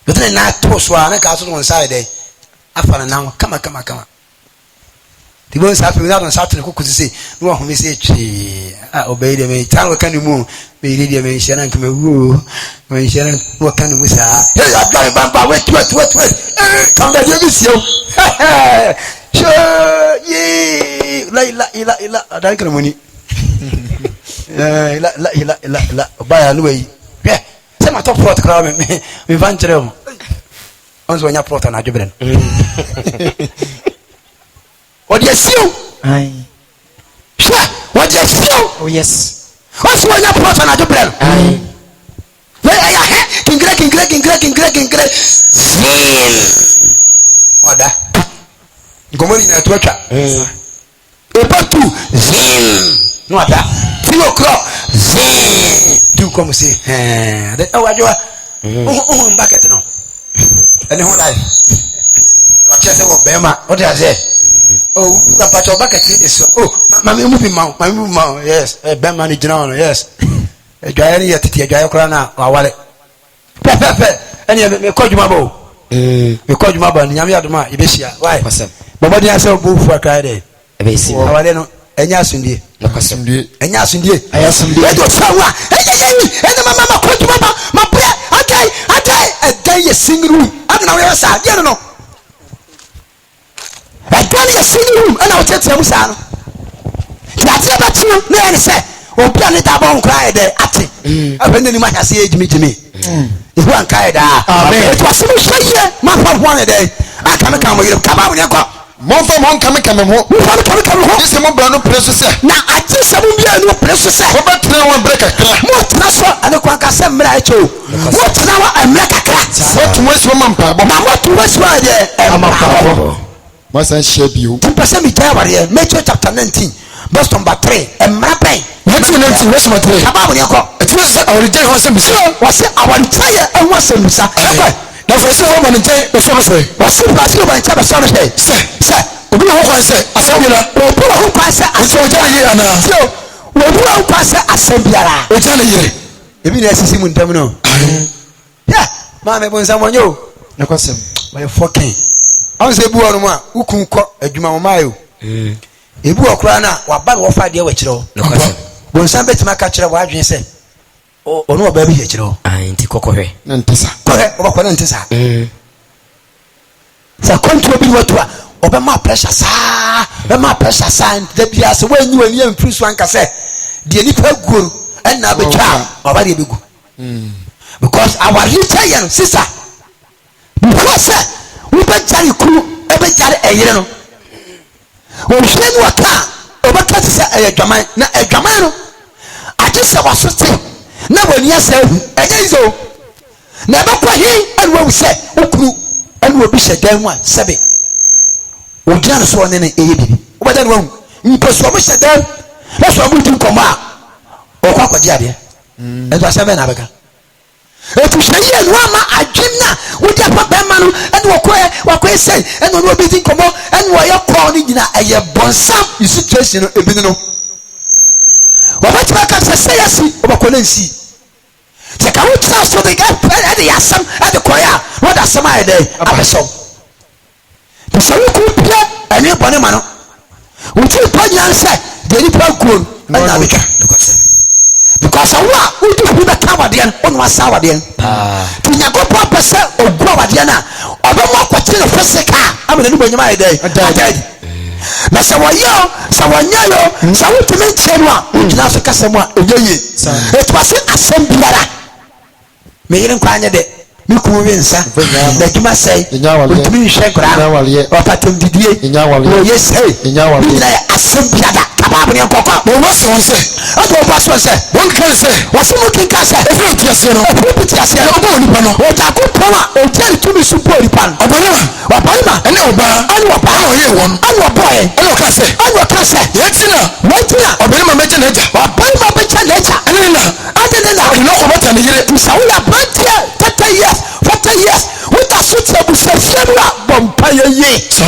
But then I toast one, a castle on Saturday. After an hour, come on. The boys happy without on Saturday could say, no one may say, obey them, a town can you move, be ready, may Shannon come woo, when Shannon, what can you say? Hey, I'm going back, wait, come back, you see you. Sure, ye, I don't get money. Buy a way. Yeah, send my top plot crowd, me venture. Also, when you're plot on a gibbon. What do you see? Aye. Sure. What do you see? Oh yes. What's when you put on a double? Aye. Where are you? kinkire oda ngomori na tuacha epa tu no ada 3 o'clock do come say that awajo bucket no ene ho dai no chese wo bema o dey say oh na pacho bucket is oh mami mu bi ma yes bema ni jina no yes edwaye ni yetete edwaye kora na awale pepepe ene me kodjuma bo me kodjuma ba ni nyame yadoma ibehia why bobodi ase obufu akra dey ebesi awale no enya asundie enya asundie edo sawa enya mama kodjuma ba ma pre akai ye single room aduna we sa dia no akai ye single room ana o tete mu sa no yate ba tino na ene se obi ani da bon kra ede ate abende ni ma hase ejimi ihu an kai da amen it was so ye ma fa ho ede aka me kan mo yire kaba mo ne ko mon fa mon kame ho dise mo bra no preso se na ati se mo bia no preso se wo ba tena won break akra mo tena so ane ko aka se mra echo mo tena wa amra kakra what mo so mampa bo ma mo to wa so ade ampa bo ma san share bio pese mi tell ware Matthew chapter 19 verse number 3 emra pen Matthew 19 verse number 3 kaba mo ne ko it was our day ho se mi so was our tire and was se musa na for say woman ntai be so say was se ba ntia be so say obi na ho kwa say asomira obi na ho kwa say asomira ye ana so obi na ho kwa say asembiara o jana yire ebi na asisi mu ntam no yeah ma me bon samonyo na kwasem my fucking on say bu onu mu a ukun ko adwuma mo mayo ebu okura na waba wo fa de we kire na kwasem bon san betima ka kire wo adwen se onu oba bi kire o anti kokohwe na ntesa kohe obakwa na ntesa sa kontrol bi Watuba obema pressure sa da bia se wanyi wani amfiri so anka se de nipa guoru na betwa oba de begu because our Italian sister because we be jari kuru e be jari eyire no o hwenu waka obaka se edwaman na edwaman no ati se wasote na wani asa hu enye izo na be kwa hi anwo se okuru anwo bi shedan mu a sebe o gina so ne ne eye bibi o bada no mposo mo shedan na so mo tin koma o kwa kwaji ade e do sebe na beka e tu sheye no ama adwina wo dia pa be ma no ene wo kwa sei ene no bi tin komo ene wo ye kwa ni gina eye bonsam you situation no ebi no wo ba ti ka se say asi o ba ko na nsi te ka wo tsa so de ga e de yasam e de koya wo da sama e de abeso te se wo ku pia ene bone ma no wo ti pa nyanse de ni pa kuon na betwa because awa wo ti hu na ka wade no ono asa wade ti nyagopo pese ogwa wade na obo mo kwati no fisika amena ni bonyama e de na se wayo sa wanyayo sa wo ti menchenu a ugina so kasem a enyeye it was assemblera me yire kwa anya de mi ku wi nsa na djuma sei o tumi hwe kra o patom didie o yes hey na assemblera kababu ni nkoko mo wase won se ato paso se won kan se wase mo kin ka se e fi ase no e fi ase o bo ni pa no o ta ko poma o tell tumi supo ni pan wa palima ene oba ani wa pa o ye won ani wa boy ene o ka se wetina obere ma meje na eja wa palima be cha nature ene na ade no ko bata ni yire usawula brantia 40 years with a suit of sefia bompa ye so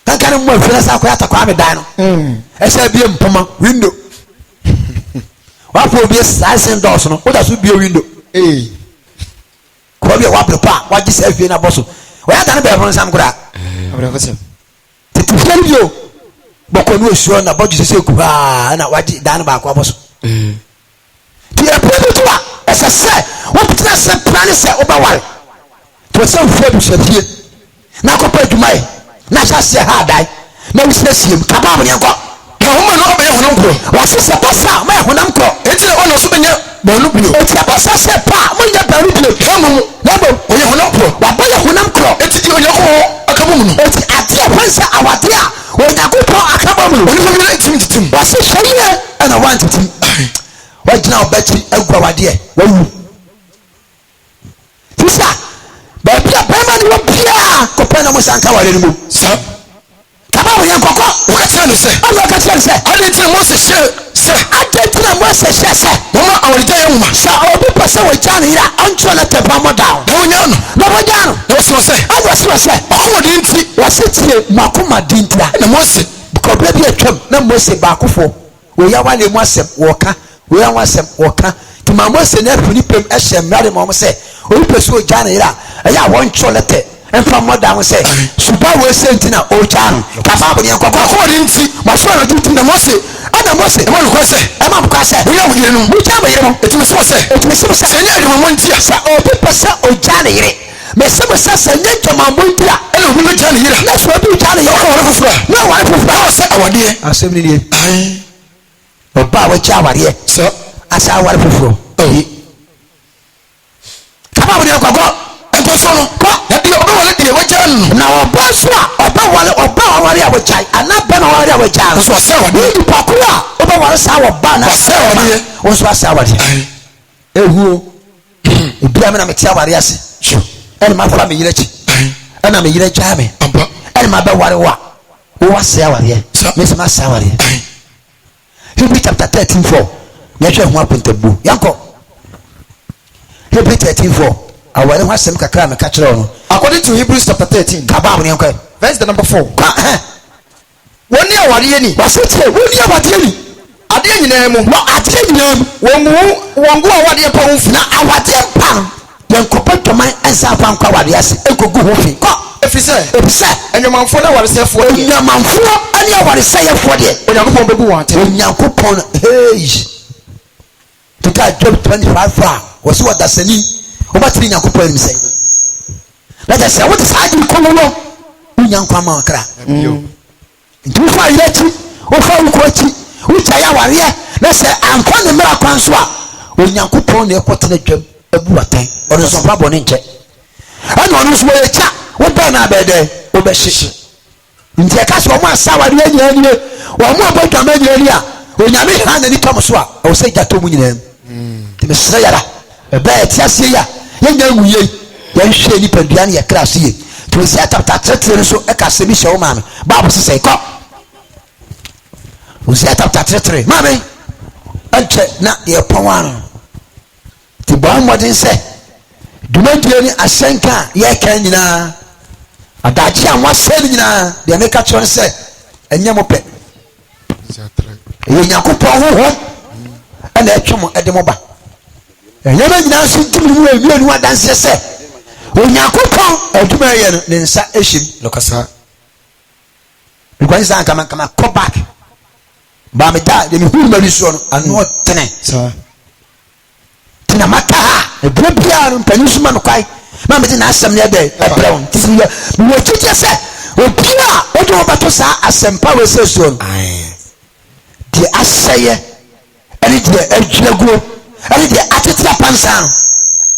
kankane mo afira sa ko yata kwa me dan no ese bie mpoma window wa po bie sasen doors no o da so bie window ko bie wa prepa wa gi se fie na boso wa yata ne be fon sam kura abra kwasem ti fere bio boko no osuo na boju se ku ha na wa gi dan ba kwa boso ti e po to wa ese se wo putna se plan se o ba wal to se fie du se fie na ko pa dwumai na chase ha dai na wisesiem kababu nyanko na homa no obe honam kro wase se pasa ma honam kro enti na ono so benya bonu bio enti pasa se pa mo nya banu bio kamu na bo oye honam kro wa ba honam kro enti di onye ko akabomu no enti ade pansa awade a onya ko po akabomu oni fami na tim wase hweye ana wantitim wa gina obachi agwa wade e wawu sanka wale mu sa kaba wo yankoko wakati no se Allah ka tell say adenti Moses se adenti na Moses se mama awrija ya huma sa obi pese wo jana ira ancho na tepa mo down na wonyano na wonyano na so se Allah se ọmọ dinti wasetie makoma dintra na Moses kobra bi atwam na Moses baakofo wo ya wale mu asem wo ka wo ya wasem wo ka ti ma Moses na afuni pem ehye mrade mo se obi pese wo jana ira ya woncho lete emfa mo down se suba wo sentina o jana kaba bo ne kokko ọmọ dinti maso na dinti na Moses ana Moses e ma ko se e ma ko se wo ya wo yire no wo jana yire mo etumi se se enya de mo ntia sa obi pese o jana yire me se mo se se nye jama mo ntia ene hu me jana yire na so bi jana yire ko wala fufura na wala fufura o se awade asem ni ni ai oba wa cha awade so asa awade fufuro kaba wo ne kokko ento so no na di obo wale di wa jana na oba so oba wale awachai ana ba na wale awachai so se awade ni pakura oba wale sa wa ba na se awade o so asa awade ehuo ebia me na me tia awade ase ene ma fa me yire chi ene me yire cha me amba ene ma ba wale wa o wa se awade me se ma se awade Hebrew chapter 13:4 me hwe ho apontabu yanko Hebrew 13:4 awale ho asem kakra me ka kire no according to Hebrews chapter 13 kaba mo ne yanko verse the number 4 woni awade yeni wasetie woni awade yeni ade nyina mu no ade nyina mu wongu awade pa wo na awade pa yankopa toman ensa pa nkwa awade ase ekogu ho fi ko efise enyomanfo na waresefo de enyomanfo ani awaresefo de onyankopon bebu wante onyankopon hey tuka Job 25 was what that sani obatiri nyankopon ni say na just say what is adi ko no onyankwa ma kra ntu fa yechi o fa ko chi o cha ya ware na say ankwa ne mra kwan so a onyankopon na ekotena dwam ebu watan ono so pa bone nche ana ono so ye cha wo ba na bede o be hye nti e ka so mo asaware anya ni wo mo abodwama anya ni a onyame ha na ni tom so a o se jato mu nyina ti me sra yara e ba ti ase ya yenya nwuye ya hwe ni padua na ye kra so ye to se chapter 3 so e ka se bi hye o ma me bible se ko o se chapter 3 ma me anche na ye pon ti ba modin se dumadie ni asenka ye kan nyina adaji anwa se nyina de me ka chon se enye mo pe ye yakopon ho ana etwom ede mo ba enye na nyina so tumi mu ewie nu adanse se onyakopon eduma ye no ne nsa ehim lokasa nkwan san kama go back ba me da de me hu mari so no ano tene sa tina maka ebrebia no panisuma no kwai ma me na asem ne de ebrew tisiya wo tete se obia odo obato sa asempa we se so no di aseye ene di adwaguo ene di atetia pansan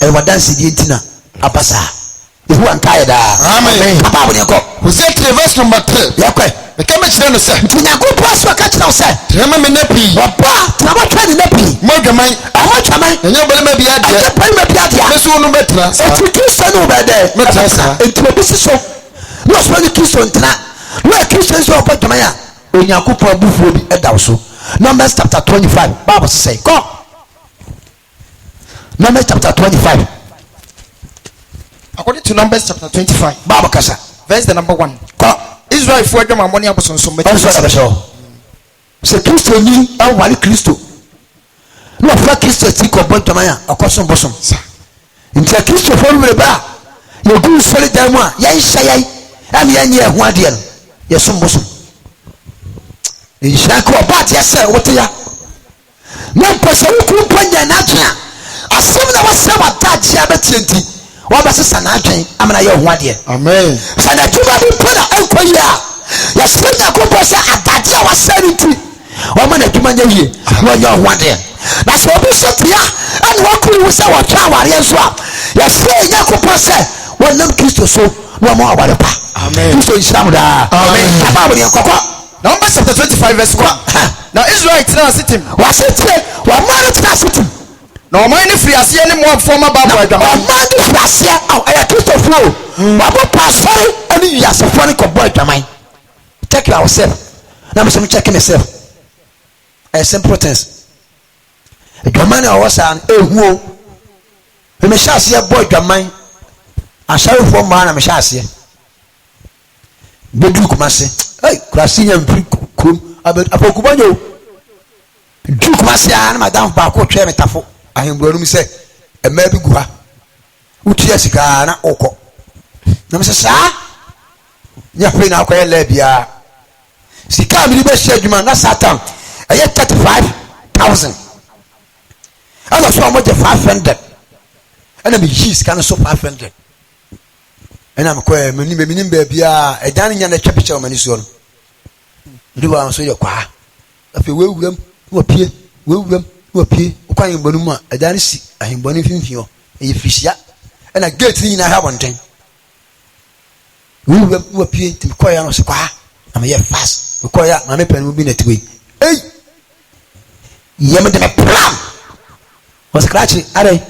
e wadanse di entina abasa ehu ankaye da amen papa ne ko Hosea 3 verse number 3 yakwe me ka me kire no se nyago paso ka kire no se trema me napi oba trama twa ni napi modwaman amotwaman enye bele ma bia de me bia dia meso no betra etu kristo no be de metra sa etu obisi so no so ni kristo ntina no kristo so obotwaman a onyakopo abufuo bi edaw so Numbers chapter 25 bible say go Numbers chapter 25 according to Numbers chapter 25 bible kasa verse the number 1 go Israel fu adwama moni abosonsom on so abeso se kristo ni awale kristo no afa kristo ti ko botwaman a akoson bosom nti kristo fo mre ba ye gu sole dan mu a ye hyai am ye nye ho ade no ye som bosom nhyia ko ba te se wote ya na pese ku panya na twa asem na wasem ataje abetienti wa ba sesa na adwen amana ye ho ade amen sana tuba bi pona enkoya ya senya ko pese ataje wasanti wa mana dwuma nya wie wa nya ho ade na so bi sotia an wa ku se wa twa ware so a ya senya ko pese wa nam kristo so wa mo aware pa amen kristo islam da amen papa bo ye kokko Numbers chapter 25 verse 1 now Israel tena sitim wa setie wa mara tena sitim na ɔman ne firi aseɛ ne mo former Bible adwaman ɔman ne firi aseɛ ɛyɛ Kristofo wabɔ pastor ɛne wiasefo ne kɔbɔ adwaman. Check yourself. Now I'm checking myself. A simple things. Adwaman a was an ehuo. Me sha se boy adwaman. Ashawo fo man na me sha se. Bedu kuma se. Hey, krasi nya mfiri krom. Apokuba nyo. Du kuma se na madam ba ko twa metafo. Ahembuanu mi se e ma bi guha. Utia sika na okọ. Na me se sa nya fe na akoye la bia. Sika mi be share djuma na Satan. Aye 35,000. Ala so mo je 500. Ana me yi sika no so 500. Ana me ko me nim ba bia e dan nya na twa picture mani so no. Ndi ba so ye kwa. Afi we wuram wo pie ukwan yembonu mu a e dan si ahembonu finfio e ye fisia. Ana gate ni na ha bonten. Wo pie tim ko ya no so kwa. Am ye fast. Ko ya ma me panu bi na tiwe. Hey. Yem de me plan. Was scratch are.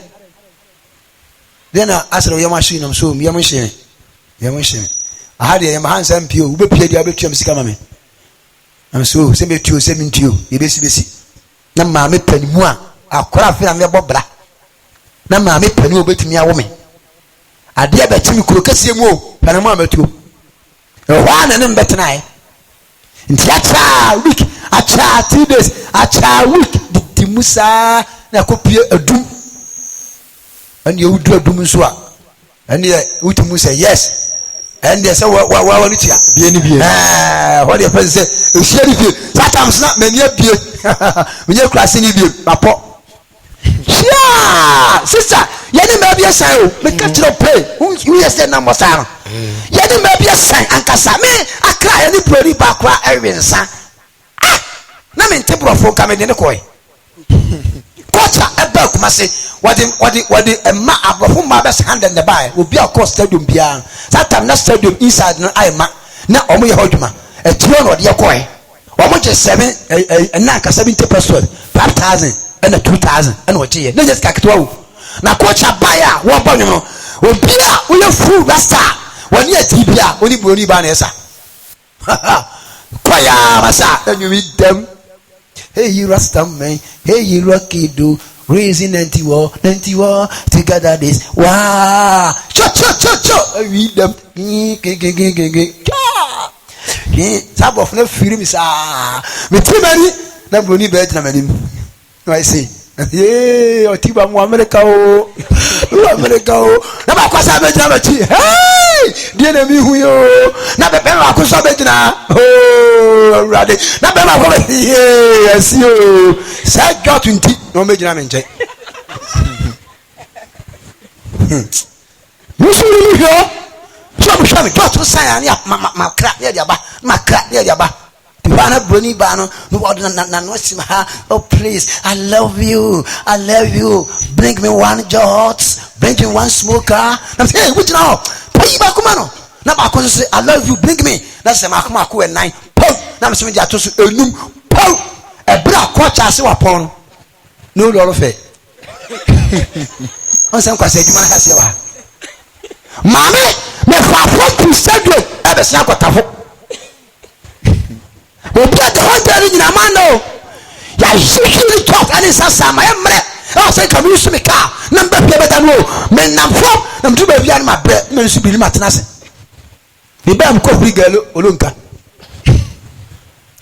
Then asro yem ashi nam so yem hye. I had yem handsome pio. Ube pie dia betu am sika ma me. Am so se me tuo se me ntuo. Ye besi. Na ma me panu mu a akora afi na me bobra. Na ma me panu obetumi awo me. Ade e betimi kuro kase mu o. Panu mu ametuo. E ho na ne mbetena e. Nti acha week acha 3 days acha week di musa na kopie adum and you do adum so a and you utimu say yes and they say wa ni tia bie ni bie what the person say e share bie sometimes na many bie menya class ni bie papo yeah sister yeni ma bie sai o me ka tiro pay who you say na mo sa no yeni ma bie sai ankasa me akra yeni prori ba kwa ewensa na me ntebro fo ka me de ne koy kocha eba kuma se wadi emma abrofo ma be hand in the buy obi akọ stadium bia satam na stadium inside no ayma na omo ye hoduma e tiro no de koy omo je 7 na ka 70 pesos 5,000 and 2,000 and what ye na just kaketwa wo na kocha baya wo bonyo no obi a wo ye full rasta woni atibia oni broni ba na esa kwaya masa you meet them. Hey you rasta man, hey you lucky do raising 90 war together this wow cho I read them sab of na firi mi sa me timani na broni be na manim no I say yeah otiba mu America o na ba kwasa be na machi hey die na mi hu yo na be ba kwasa be na oh rade na be ma ko yes yo say got 20 no me na me nche musuli yo shame got to say ani ma crack near dia ba Bana broni bano no ha oh please I love you bring me one jot bring me one smoker I'm saying hey which now pay back man na ba ko say I love you bring me that's say makoma ko 9 pom na me say me dia to so enum pom e bra ko cha se wa pon no lo fe on say kwase adwuma ha se wa mame me fa for to stadium e be sia kwatafo obi ate hotel ni na mano ya shikini talk ani sasa ma emre o say come use me car number pia beta no me nam from nam tu ba bia ni ma bre me nsu bi ni matenase me ba am ko free girl olonka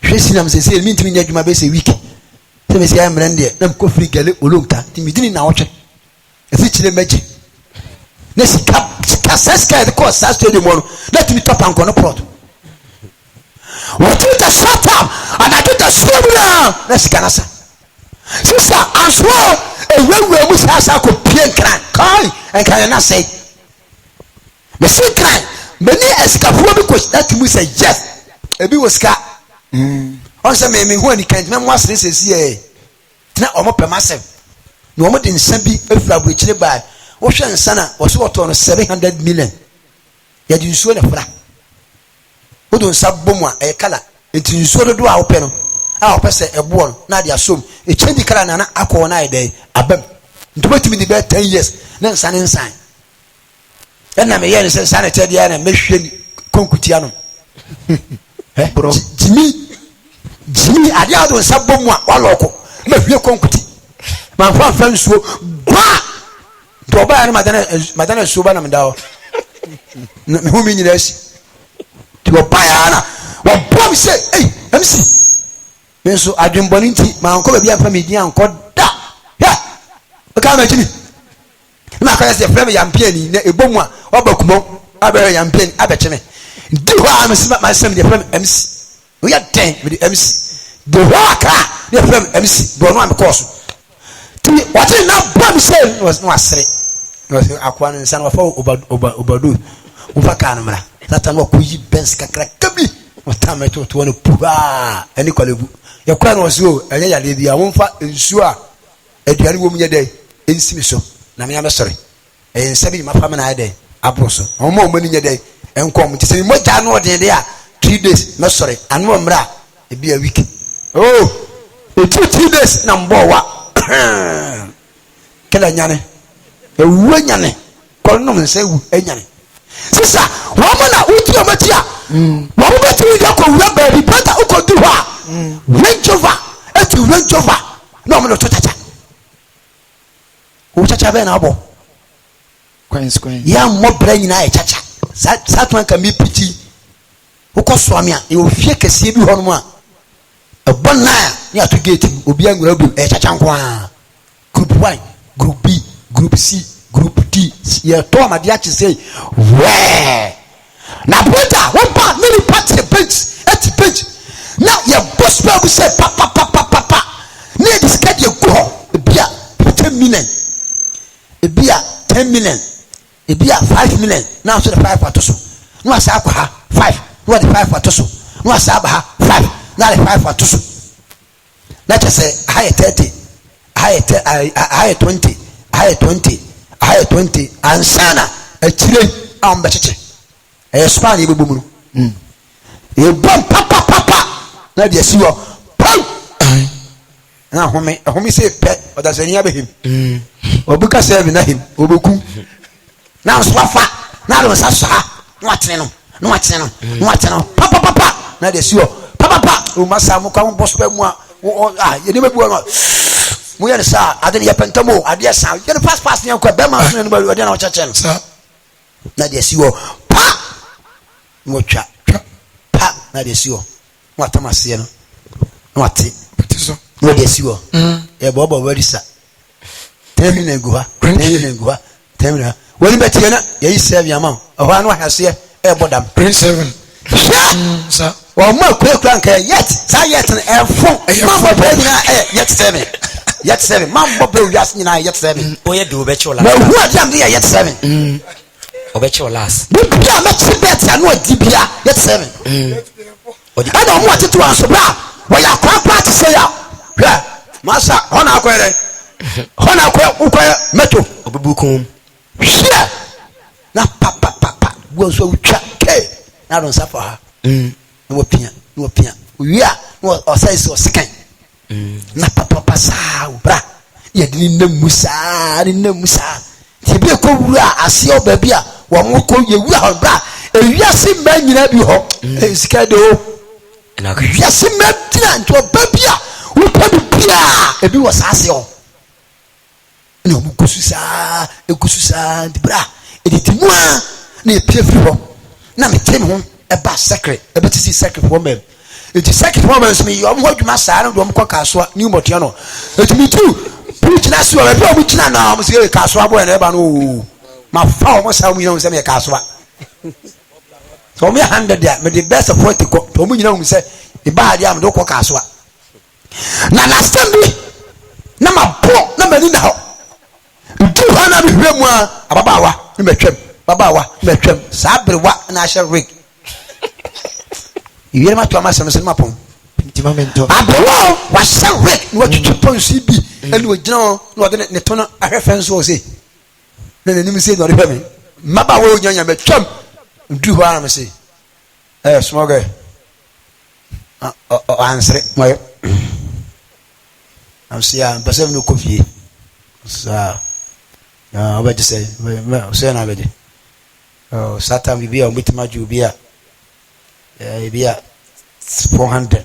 hwesi nam se mi ntimi nya dwuma be se week se me se ya emre ndie nam ko free girl olonka ti mi dini na wotwe e fi chire meje na sika seska de ko sa stadium no let me top anko no prod what did the shut up and I did the similar let's can answer sister as well a we must answer ko pien kran kai and can not say me say kran many escape because that we say yes e bi was ka on say me who any kind me was say say na omo pe massive no omo de nsa bi afra bro chire ba wo hwe nsa na wo so to no 700 million ya di nsuo na fra odon sabom a e kala enti nsuo do a wo pe no a wo pe se ebo no na dia som e change kala na akọ na ide abam ntobetimi di be 10 years na nsan nsan na me ye nsan nsan te dia na mehwe konkutia no bro jimi ade ado nsa bomu a waloko mehwe konkuti man fa fa nsuo ba to ba na madana nsuo ba na mdawo me hu mi nyina si ti go pa ya na wa bom say MC me so adwemboni nti man ko ba bia fa me dia anko da ya ka ma chini na ka se frame yampiani na ebomu a obakumo abere yampiani abecheme di ho am se ma sem de frame MC we ya ten with the MC the waka de frame MC do no am course ti what na bom say was no asre was akwa nsa na fa obadu ufa kan mra satan wa kuyi bens kakra kabi otame to no puha ani kwalebu ya kwa no so enya ya de bia wonfa nsu a aduane wo munye dai ensimi so na me amesore ensabi ma fa me na ade abroso omo mo ni nye dai enkom ti se mo ja no de de a 3 days mesore anu mra e bia week oh e 2 days na mbo wa kala nyane e wu nyane ko no nse wu enyane sisa wo mo na uti o matia wo mo beti wi ko wu ba bi pata uko du ha range over no mo to chacha o chacha be na abo Queens ya mo bra nyina e chacha satwan ka mi piti uko swami a e ofie kese bi ho no a e bona ni ato gate obi angura bu e chacha nko a group 1 group B group C group D ya to ma dia chi say we na brother one part many party bench at bench na ya boss babu say pa na this card you go bia 10 million e bia 10 million e bia 5 million now so the 5 atoso no asa akwa ha 5 no the 5 atoso no asa aba ha 5 na the 5 atoso na just say high 30 high 20 high 20 ansana a chile am becheche e span e bebu mu e bom papa na de siwo pam na home say pe odasani abehim obuka serve na him obeku na swafa na do sasa no atene no papa na de siwo papa o masa mu kwa boss pa mu a ye ne bebu no mu ye sa ade ye pentamo ade sa ye pass ne kwa be ma so ne ba ade na o chache no na de siwo pa mo twa pa na de siwo mo atamase no no ate so no de siwo e bobo wari sa 10 million go ha 10 million woni betie na ye serve yama o ha no ahase e bodam Prince 7 sa wa mo kura nka yet sa yet na e fon ma bo be na yet 7 man bo be wias nyina yet 7 o ye do be chola na hu adiam de yet 7 o be cholas bibia me chibet ya no adibia yet 7 ana mo atetu anso bra wa ya kwa te say ya hwa masa hona akwere ukwa meto obubukum hwa na papa go so utwa ke na don safa ha no opia wia no osai so sekan na papa sa bra ye di na musa ti bi ko wura ase oba bia wo mo ko ye wura ho bra ewiase ma nyina bi ho sika de o na ka wiase ma tina nto oba bia wo pa bia e bi wo sase ho no mo kususa di bra e di timua na e pie firi ho na me tem ho e ba secret e be ti secret for me it is secret for me so me yo mo adwuma saa no do mo kwa so ni mo tia no it me too preach na so e be mo kina na mo se ka so abo na e ba no ma fa mo sa mo nyina mo se me ka so so me 100 dia me the best of 40 ko to mo nyina mo se e ba dia mo do ko ka so na last time bi na ma bo na mani na ho du ha na bi hwe mu a ababawa ni metwem babawa metwem sa brewa na ahye rig yere ma to ama sem sem mapon timamento abawa wa hye rig no twetwe ponsi bi ani o gina no de ne to no ahwefen so o se na nanim se do re me mabawa o nyanya metwem du ha na me se small guy answer moy am sia basem no kofie Sa oba just say na bedi satan bibia obitima jubia bibia 400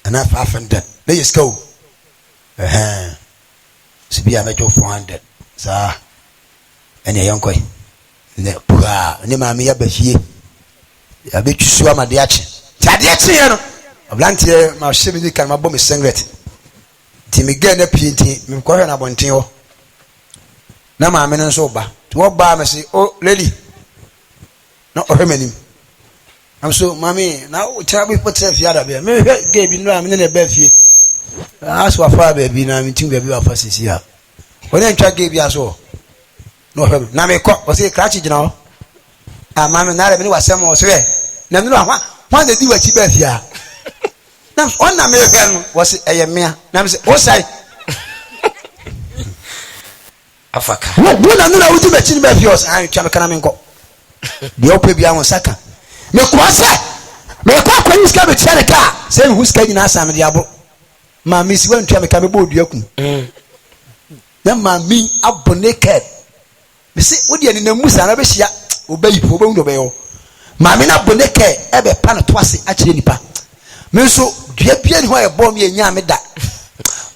and 500 let us go sibia mejo 400 sa ene yonkoi ne pura ne maami ya bafie ya betwisu amade ache tade ache ye no oblantie ma hye mi kan ma bɔ me singlet ti me gane pinti me ko hwe na bonten ho na maami no so ba to wo ba me say oh lady na ohwe manim am so mami na o tira bi potre fia da be me hwe ge bi no am ne ba fie aso afa ba bi na mi tin ba bi afa sisi ha woni ntwa ge bi aso no hwe na me ko o say krachi gina ho mami na re me ni wasem o so we na me no ha de di wachi ba fia na on na me hwe no wo say eye mea na me say o sai afaka wo na no na wo di ba chi ni ba fia o sai twa me kana me nko de ope bia won saka me ko ase me ko akwani ska be tiare ka se me huska nyina asam de abo ma me si wan twa me ka me bo duakum na ma mi aboneked me se wo de ni na musa na be hia obayi po obawu do be yo ma me na aboneked e be pa no to ase a kire nipa me so dua bia ni ho e bo me nya me da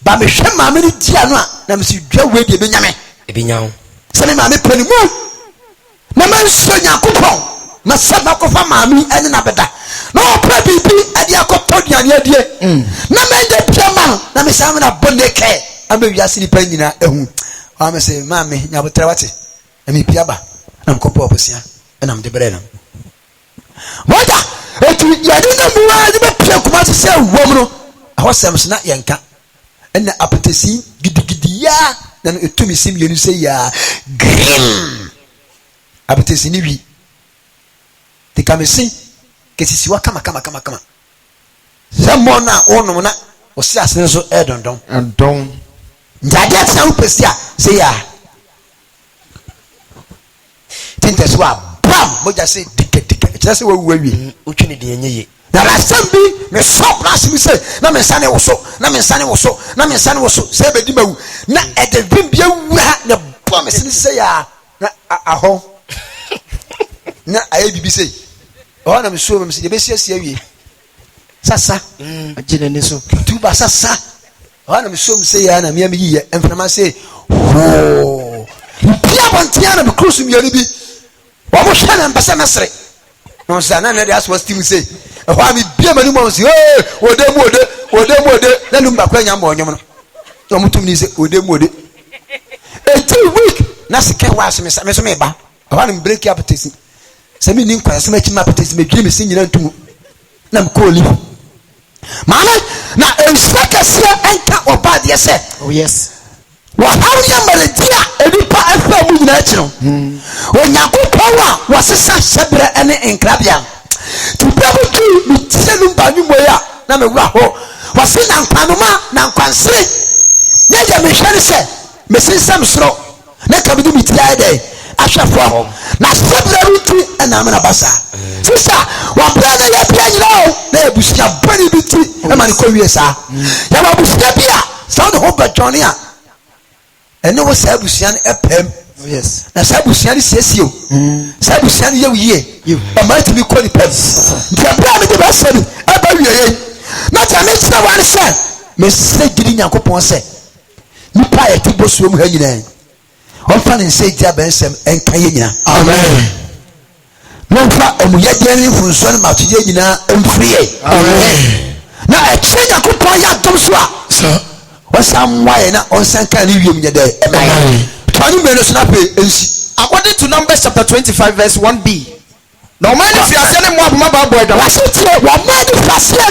ba me hwe ma me ni dia no a na me si dua we de be nya me e bi nyawo se me ma me pani mu na man so Yakupon na sema ko fa maami ene na beda na opra bibi ade akopto duane adie na mende piama na me sam na boneke abe wiase ni panyina ehu wa me se maami nyabotra wate na me piaba na mkopo oposia na mde bere na wata etu yade na muwa de be pia kuma se wom no ahosem se na yenka ene apetesi gidigidi ya na etu mi sim yenu se ya grim abetesi ni wi te kamesi kesisi wa kama semona ono na o si asene so edondon njade atsa upesia se ya tinte so bam moja se dike tira se wa wi otwini de enye na la sambi me so class mi se na me sane wo so se be di mawu na edevim bia wura na bom me se ya na aho na aye bibi sei o na me so me se de be sia wie sasa agene ne so tuba sasa o na me so me se ya na me yi enframa se ho bia bontia na me cruise mi ani bi o mo hwa na mbasa mesre no sa na de aso steam sei o ha mi bia mani mo se ode na numba kwa nya mo nyom no mutum ni se ode eti week na se ke wa so me so me ba o ha na break up tesi sami ni nkwa sema chima petesi me dwe me sin nyina ntumu na mkoli mama na ensaka sia enta obade ye oh yes wa hawya maledia edipa afa mu nyina akiro Onyankopɔn a wasesa sebra ene enkrabia tibabutu mitienu banu moya na me wura ho wasena nkwanoma na nkwansere nyaja me hwere se me sinsam soro na kabidi mitia de ahwefo na sebra biti na amana basa sisa wa brana ya bia nyina na ebusia bani biti e mani ko wie sa ya wa busia bia sound ho batoni a ene wo sa ebusia no epem yes na sa ebusia no siesio sa ebusia no yewie o ma timi ko ni pem ntia bia me de basa ni aba wie na ta me tira wan se me se gidi Nyankopɔn se nipa ya tibo so mu ha nyina on fa ne se dia bensem enka ye nyina amen no fa omuye gani funso ne matuye nyina emfrie amen na e che Nyankopɔn ya dom so a so wasamwaye na onsanka ne wiem nya dai amen tani me no so na pe ensi according to Numbers chapter 25 verse 1b no man if you are telling more about boy da wasitie wa man fasie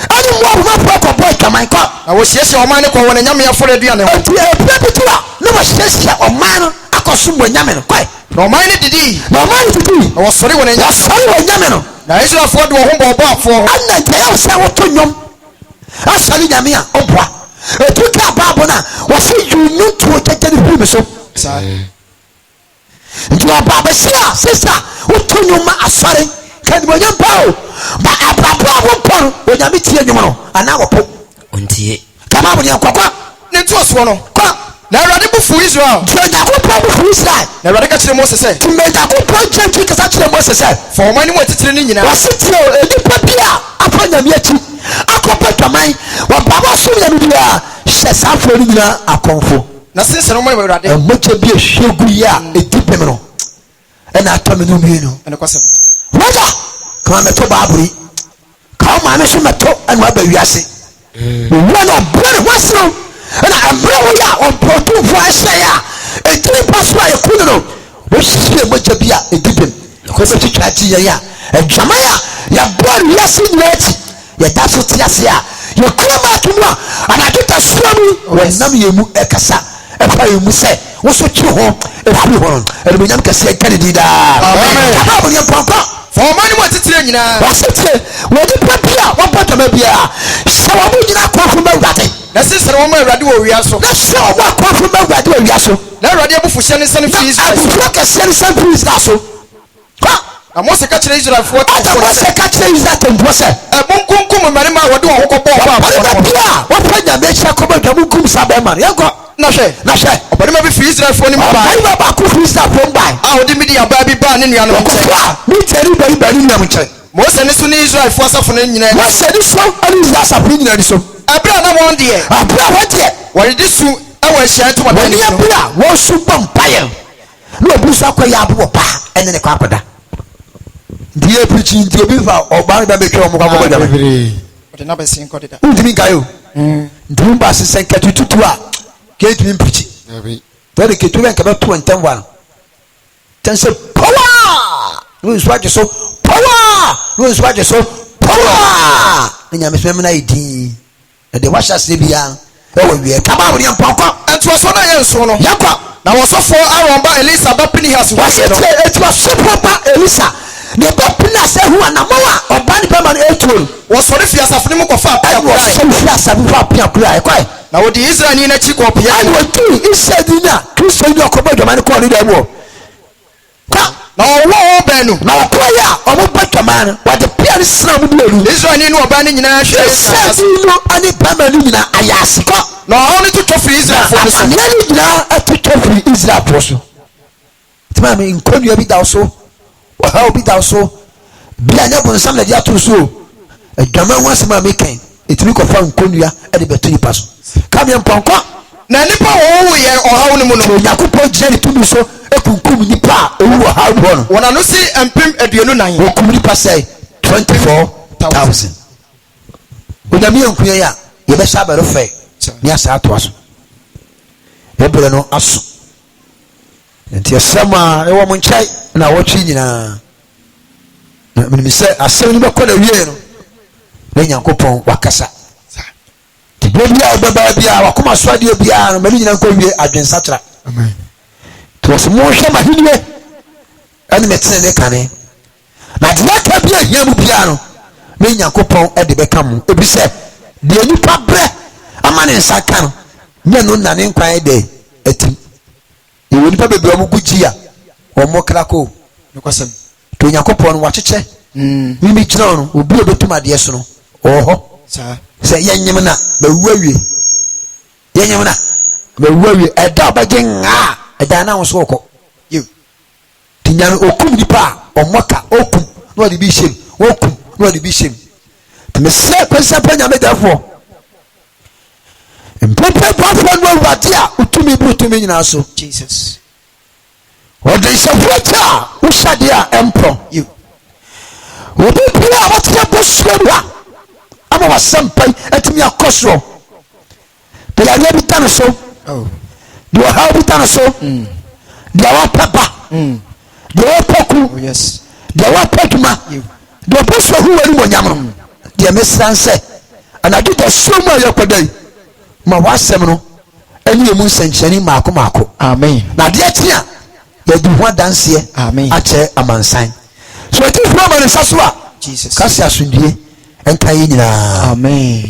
ani mo ma proko boy kaman ko na wo hiesie o man ne ko wona nyame afore aduane ho ti e pepetua no wa hiesie o man akoso mo nyame no kwai no man ne didi na wo sori wona ya sori wo nyame no na Israel afọ de wo ho bo afọ ho anna je o se wo to nyom asali nyame a oboa etuka babo na wo se yunu to tete ne hu me so nti baba sia sister wo to nyom asori kan bo nyom pao ba abrabo wo pon wo nyame tie nyom no ana wo po ontie kama bo ne kwakwa ne to so no kwa na awurade bu fu Israel Nyankopɔn bu fu Israel na awurade ka kyerɛ Mose sɛ Nyankopɔn kyerɛ kasa kyerɛ Mose sɛ fa wɔn anim atitire ne nyinaa wɔsetire nipa bi a apa nyame akyi akɔpɛ dwaman wɔbaba so yɛ no bia hyɛ saa afɔ no nyinaa akɔmfo na sensɛn wɔn awurade ɛmɔgya bi ehwie gu yi a ɛdi pem no ɛna atɔ me no mmienu ɛne kɔsɛm wada kama mɛtɔ baabori ka wo maame so mɛtɔ ɛna waba wiase owura no ɔbrɛ ne ho aserew ɛna ɛmmerɛ wo yɛ a ɔmpɔtomfoɔ ahyɛ yɛ a ɛdiri pa so a yɛku no no wɔhwie mɔgya bi a ɛdi pem kɔbɛtwitwa akyi yɛn a adwaman a yɛbɔ ne wiase nyinaa akyi yɛda so te ase a yɛkura maato mu a anadwota sura mu wɔnam yɛn mu ɛkasa ɛfa yɛn mu sɛ woso twe ho ɛfiri hɔ no ɛnumonyam kɛseɛ ɛka ne din daa kaba abɔneɛ mpɔnkɔ fa wɔn anim atitire nyinaa wɔsetire wɔde pa bi a wɔbɔ dɔma bi a hyɛ wɔn mo nyina akɔnfo ma awurade na sensɛn wɔn awurade wɔ wia so na hyɛ wɔn mo akɔnfo ma awurade wɔ wia so na awurade abufuhyɛ ne nsa firi Israel so abufuo kɛseɛ ne nsa firi Israel so na Mose ka kyerɛ Israelfoɔ ata Mose ka kyerɛ Israel tɛmpoɔ sɛ ɛbonkunkum mmarima a wɔde wɔn ho kɔbɔ ɔbɔ ɔbarima bi a wɔpɛ nyame ahyia kɔbɔ dwa mo kum saa bɛrima no yɛnkɔ na hwɛ ɔbarima bi firi Israelfoɔ ne mu baa ɔbarima baako firi Israelfoɔ mbae a ɔde Midian baa bi baa ne nuanom nkyɛn ɔkɔfo a ne nkyɛne bari ne nuam nkyɛn Mose ne so ne Israelfoɔ asafo no nyinaa Mose ne so ane Israel asafo no nyinaa ni so ɛberɛ a na wɔn deɛ aberɛ a wɔdeɛ wɔdede su ɛwɔ Ahyiaeɛ Ntomadan wɔne no aberɛ a wɔso bɔ mpayɛ na obi nso akɔyɛ abobɔ paa ɛne ne kɔ akɔda nti yɛ pirikyi nti obi fa ɔbaa no bɛbɛtwa ɔmo kɔ akɔbɔ dwama wɔde na bɛsi nkɔ deda wontumi nkae o nti womba sesɛ nkɛto tutu a kɛntumi mpirikyi tɛde ketu bɛ nkɛbɛ to ntɛm wa no tɛn sɛ power ne nso agye so power ne nso agye so power ne nyame sɛ mena yɛ din na de wahyɛ ase bia ɛwɔ wie kaba wɔde mpɔnkɔ ɛntoaso no yɛ nso no yakɔ na wɔsɔfoɔ Aaron ba Elisa ba Pinehas wɔhyɛ no tie etu asɔfoɔ ba Elisa ne ba Pinehas ehu anamɔ a ɔba ne bɛma no etuo no wɔsɔre fi asafo no mu kɔfa apia ɛna wɔsɔre fi asafo fa apia kura ɛkɔɛ na wɔde Israel ni n'akyi kɔ pia ɛna wɔtu Israel ni a Kristo ni ɔkɔbɔ dwama ne kɔɔ ne dɛm wɔ na ɔwɔ wɔn baanu na wɔkɔɔ yɛ a ɔmo bɔ dwama no wɔde pia ne sena mu duelu Israel ni ne ɔbaa ne nyinaa hwɛ Israel ni no ane bɛma no nyinaa ayɛ asekɔ na ɔhɔ no tutɔ firi Israelfoɔ no so afaneɛ no nyinaa atotwa firi Israelfoɔ so tuma mi nkonnua bi da so ɔhaw bi da so bia nyɛ bonsam na de ato so adwama ho asɛm a mekɛn ɛtumi kɔfa nkonnua ɛde bɛto nipa so kameɛ mpɔnkɔ na nipa wɔwɔ yɛ ɔhaw no mu no Onyankopɔn gyina ne tumi so ekunkum nipa a ewu wɔ haw hɔ no wɔn ano si mpem 29 wɔkum nipa sɛ 24,000 onyame yɛ nkunya yi a yɛbɛhyɛ abɛro fɛ ne asa atoa so yɛbrɛ no aso nti asɛm a ɛwɔ mo nkyɛn na wɔtwe nyinaa na menim sɛ asɛm no bɛkɔ na wie no na Nyankopɔn wakasa nti bia bia wobɛbaa bia wakoma so adeɛ biaa no mane nyina nkɔ wie adwensakyera nti wɔ sɛ mohwɛ mahenie ɛne metene ne kane na deɛ aka bi ahia mu biaa no na Nyankopɔn de bɛka mo ebi sɛ deɛ nipa brɛ ama ne nsa ka no nyɛ no na ne nkwan de atim yɛwɔ nipa bebree a wɔgu gyi a wɔn krako nokɔsɛm to Nyankopɔn no wakyekyɛ mimi gyina no obi a obetum adeɛ so no ɔwɔ hɔ sɛ yɛnyem na mawu awie yɛnyem na mawu awie ɛda ɔbɛgye ngaa ɛda na ahosuo ɔkɔ ti nyame okum nipa a ɔmmɔka okum na ɔde bi hyɛm okum na ɔde bi hyɛm te mesrɛ kwasɛ pɛ nyame dafoɔ mpɛpɛ bafoɔ no awurade a wotumi bi wotumi nyinaa so Jesus ɔde nhyɛfoɔ kyɛ a wohyɛdeɛ a ɛmporɔ obi pira a wɔtena bɔ suo no a ama wasɛm pai atumi akɔ soɔ de yareɛ bi da no so de ɔhaw bi da no so deɛ wɔpɛ ba deɛ wɔpɛ ku deɛ wɔpɛ adwuma deɛ ɔpɛ so ho wani wɔ nyam no deɛ mesra sɛ anadwo da suo mu a yɛkɔda yi ma wasɛm no ɛne ɛmu nsɛnkyerɛnne maako maako amen na deɛ kye a yɛde ho adanseɛ akyerɛ amansan so ɛtifoɔ ma ne nsa so a Jesus kasi asundue ɛnka yɛ nyinaa amen